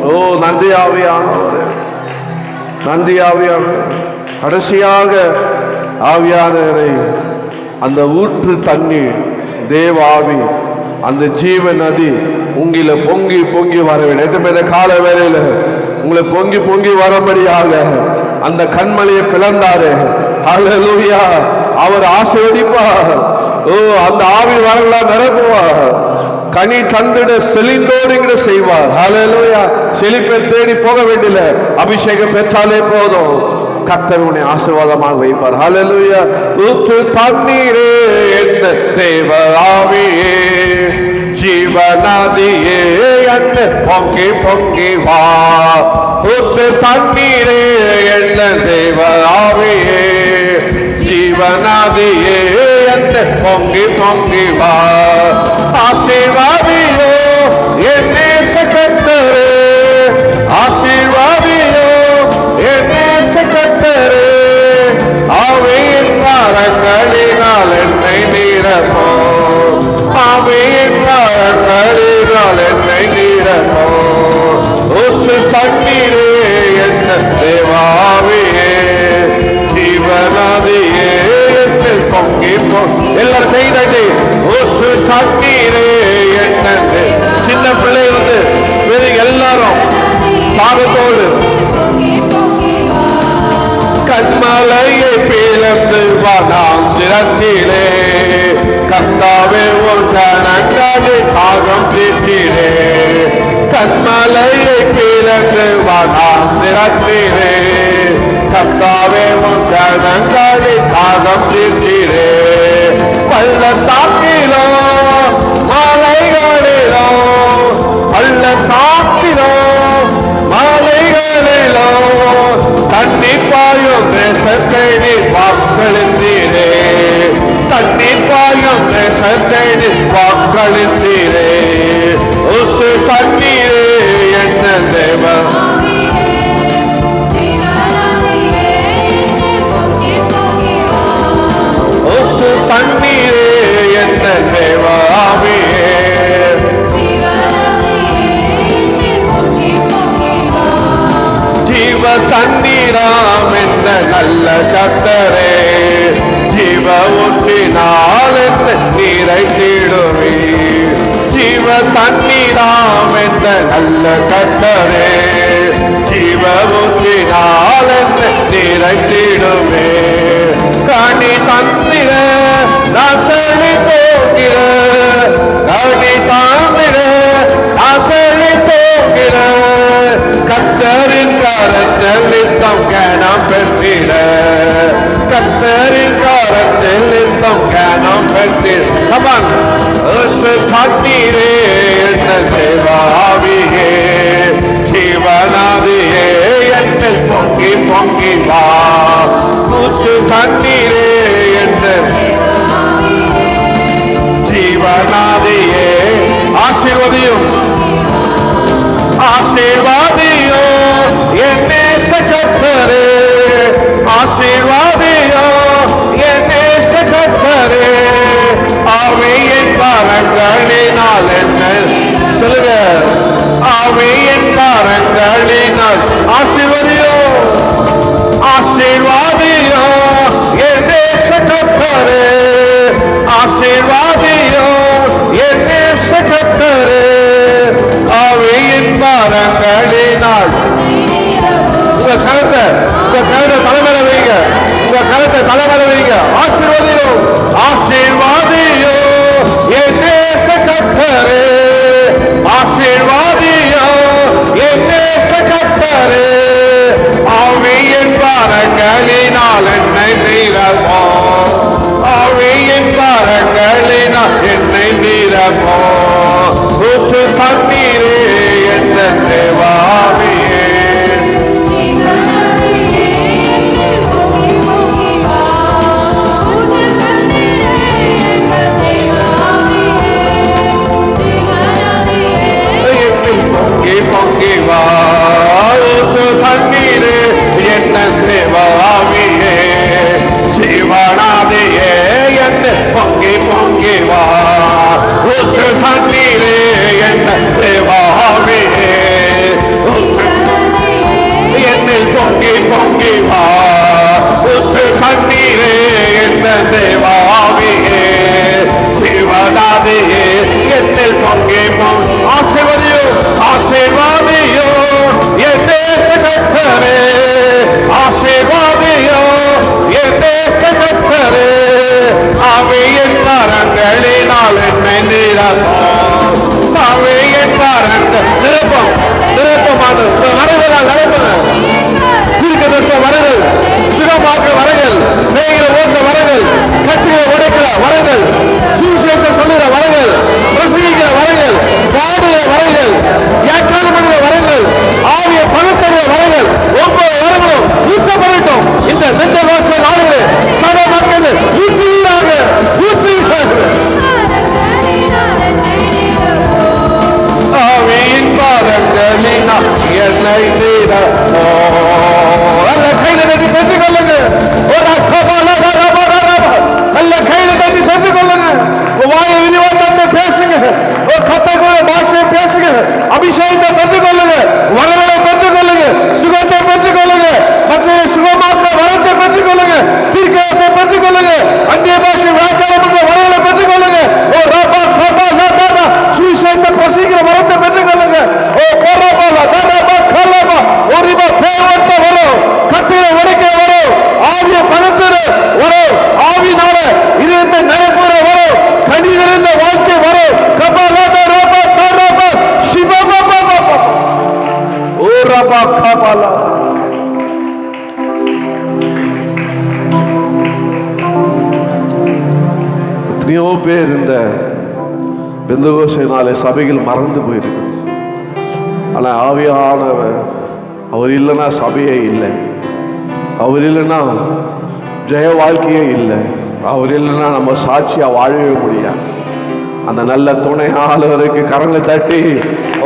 ஓ நன்றி ஆவியானவரே, நன்றி ஆவியானவரே. கடைசியாக ஆவியானவரை அந்த ஊற்று தண்ணீர் தேவ ஆவி, அந்த ஜீவ நதி உங்களை பொங்கி பொங்கி வர வேண்டும். கால வேளையில் உங்களை பொங்கி பொங்கி வரும்படியாக அந்த கண்மலையை பிளந்தாரு. ஹல்லேலூயா. அவர் ஆசீர்வதிப்பார். ஓ அந்த ஆவி வரலாம் நிரப்புவார். கனி தந்திட செழிந்தோடு செய்வார். ஹல்லேலூயா. செழிப்பை தேடி போக வேண்டிய அபிஷேகம் பெற்றாலே போதும். கர்த்தர் உன்னை ஆசீர்வாதமாக வைப்பார். ஹல்லேலூயா. ஊற்று தண்ணீரே என்ன தேவ ஆவியே, ஜீவநதியே என்ன பொங்கி பொங்கி வா. ஊற்று தண்ணீரே என்ன தேவ ஆவியே, ஜீவநதியே என்ன பொங்கி பொங்கி வா. ஆசீர்வாதியோ என் நேச கர்த்தரே, ஆசீர்வாதியோ என் நேச கர்த்தரே, ஆவியின் கரங்களினால் என்னை நிரப்போ, ஆவியின் கரங்களினால் என்னை நிரப்போ. ஊற்று தண்ணீரே என்ன தேவாவியே, ஜீவநதியே என்ன பொங்கி பொங்கி. எல்லாரும் கை தட்டி ஊற்று தண்ணீரே என்ன. சின்ன பிள்ளை வந்து எல்லாரும் பாதத்தோடு கண்மலையை பிளந்து வனாந்திரத்திலே, கர்த்தாவே உன் ஜனங்களை தாகம் தீர்த்தீரே. கண்மலையை பிளந்து வனாந்திரத்திலே, கர்த்தாவே உன் ஜனங்களை தாகம் தீர்த்தீரே. பள்ளத்தாக்கிலோ மலைகளிலோ, பள்ளத்தாக்கிலோ மலைகளிலோ தண்ணீர் பாயும் தேசத்தை நீர் வாக்களித்தீரே. தண்ணீர் பாயும் தேசத்தை நீர் வாக்களித்தீரே. ஊற்று தண்ணீரே என்ன தேவ, ஊற்று தண்ணீரே என்ன தேவ ஆவியே, தண்ணீராம் என்ற நல்ல கர்த்தரே, ஜீவ ஊற்றினால் என்ற நீரை தேடுவே. ஜீவ தண்ணீராம் என்ற நல்ல கர்த்தரே, ஜீவ ஊற்றினால் என்ற நீரை தேடுவே. கனி தந்திர நான் செழி போகிற, கனி தந்திர நான் செழி போகிற, கர்த்தரின் கரத்தில் நித்தம் கனம் பெற்றிட, கர்த்தரின் கரத்தில் நித்தம் கனம் பெற்றிட. தண்ணீரே என்ற தேவாவியே, ஜீவனாதியே என்னில் பொங்கி பொங்கி வா. மூச்சு தண்ணீரே என்ற ஜீவனாதியே, ஆசீர்வதியும் ஆசீர்வாதியோ என்னே கர்த்தரே, ஆசீர்வாதியோ என்னே கர்த்தரே. ஆவியின் கரங்களினால் என்ன சொல்லுங்க, ஆவியின் கரங்களினால் ஆசீர்வாதியோ, ஆசீர்வாதியோ என்னே கர்த்தரே, ஆசீர்வாதியோ என்னே கர்த்தரே. ஆவியின் கரங்களினால் உங்க கருத்தை தலைமையில வைங்க, உங்க கருத்தை தலைமையில வைங்க. ஆசீர்வாதியோ, ஆசீர்வாதியோ என்னே கர்த்தரே, ஆசீர்வாதியோ என்னே கர்த்தரே. ஆவியின் கரங்களினால் என்னை நீரப்போ, ஆவியின் கரங்களினால் என்னை நீரப்போ. ஊற்று தண்ணீரே என்ற தேவாவியே, பொங்கி வா. ஊற்று தண்ணீரே என்ன தேவாவியே, ஜீவனாதியே என்ன பொங்கி பொங்கி வா. ஊற்று தண்ணீரே என்ன தேவாவியே, என்னில் பொங்கி பொங்கி வா. ஊற்று தண்ணீரே என்ன தேவாவியே, ஜீவனாதியே என்னில் பொங்கி பொங்கி. ஆசீர்வதியோ, ஆசீர்வாதியோ என்னே கர்த்தரே, ஆசீர்வாதியோ என்னே கர்த்தரே. ஆவியின் கரங்களினால் என்னை நிரப்போ, ஆவியின் கரங்கள் நிரப்பம் நிரப்பமான வரங்கள் நடப்பது, தீர்க்கதரிசன வரங்கள், சுகமாக்க வரங்கள், பேய்களை ஓட்ட வரங்கள், கட்டில உடைக்கிற வரங்கள், சுவிசேஷம் சொல்லுகிற வரங்கள், பிரசங்கிக்கிற வரங்கள், பாடுகிற வரங்கள், வியாக்கியானம் பண்ணுகிற வரங்கள், ஆவிய பகுத்தறிகிற வரங்கள், ஒவ்வொரு வரங்களும் ஊற்றப்படட்டும். இந்த பெந்தெகோஸ்தே நாளிலே சபை மக்கள் ஊற்றியாக ஊற்றியாக ஆவியின் கரங்களினால் என்னை நீரப்போ. நல்ல கையில தட்டி சென்று கொள்ளுங்க, நல்ல கையில தட்டி சென்று கொள்ளுங்க. வாய விரிவாக்கத்தை பேசுங்க, கத்தக்கூடிய பாஷையை பேசுங்க, அபிஷேகத்தை பெற்றுக் கொள்ளுங்க, வரங்களை பெற்றுக் கொள்ளுங்க, சுகத்தை பெற்றுக் கொள்ளுங்க, மற்ற சுகமாக்க வரத்தை பெற்றுக் கொள்ளுங்க, தீர்க்கதரிசனத்தை பெற்றுக் கொள்ளுங்க, அந்நிய பாஷை வியாக்கியானம் வரங்களை பெற்றுக் கொள்ளுங்க. ஓ ராபா காபா லாபா சுவிசேஷத்தை பிரசங்கிக்கிற வரத்தை பெற்றுக் கொள்ளுங்க. ஓ கோராபா லாபா கலபா ஒரிபா பேவட்ட வரும், கட்டில உடைக்கிற வரும், ஆவிய பணத்திற வரும், ஆவினால இதயத்தை நிரப்புற வரும், கனி நிறைந்த வாழ்க்கை வரும். கபா லாபா ராபா காபா சிவா பாபா பாபா ஓ ராபா காபா லாபா. எத்தனையோ பேர் இந்த பெந்தெகோஸ்தே சபைகள் மறந்து போயிருக்கு. ஆனால் ஆவியானவர் அவர் இல்லைன்னா சபையே இல்லை, அவர் இல்லைன்னா ஜெய வாழ்க்கையே இல்லை, அவர் இல்லைன்னா நம்ம சாட்சியா வாழவே முடியாது. அந்த நல்ல துணையாளருக்கு கரங்களை தட்டி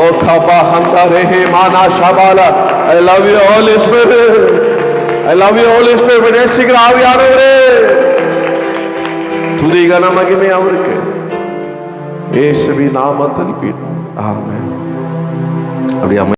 ஓ காபா ஹந்தா ரேஹே மானா ஷபாலா I love you holy spirit, I love you holy spirit. நேசிக்கிற ஆவியானவரே, துதி கன மகிமை அவருக்கு இயேசுவின் நாமத்தில். ஆமென். அப்படியே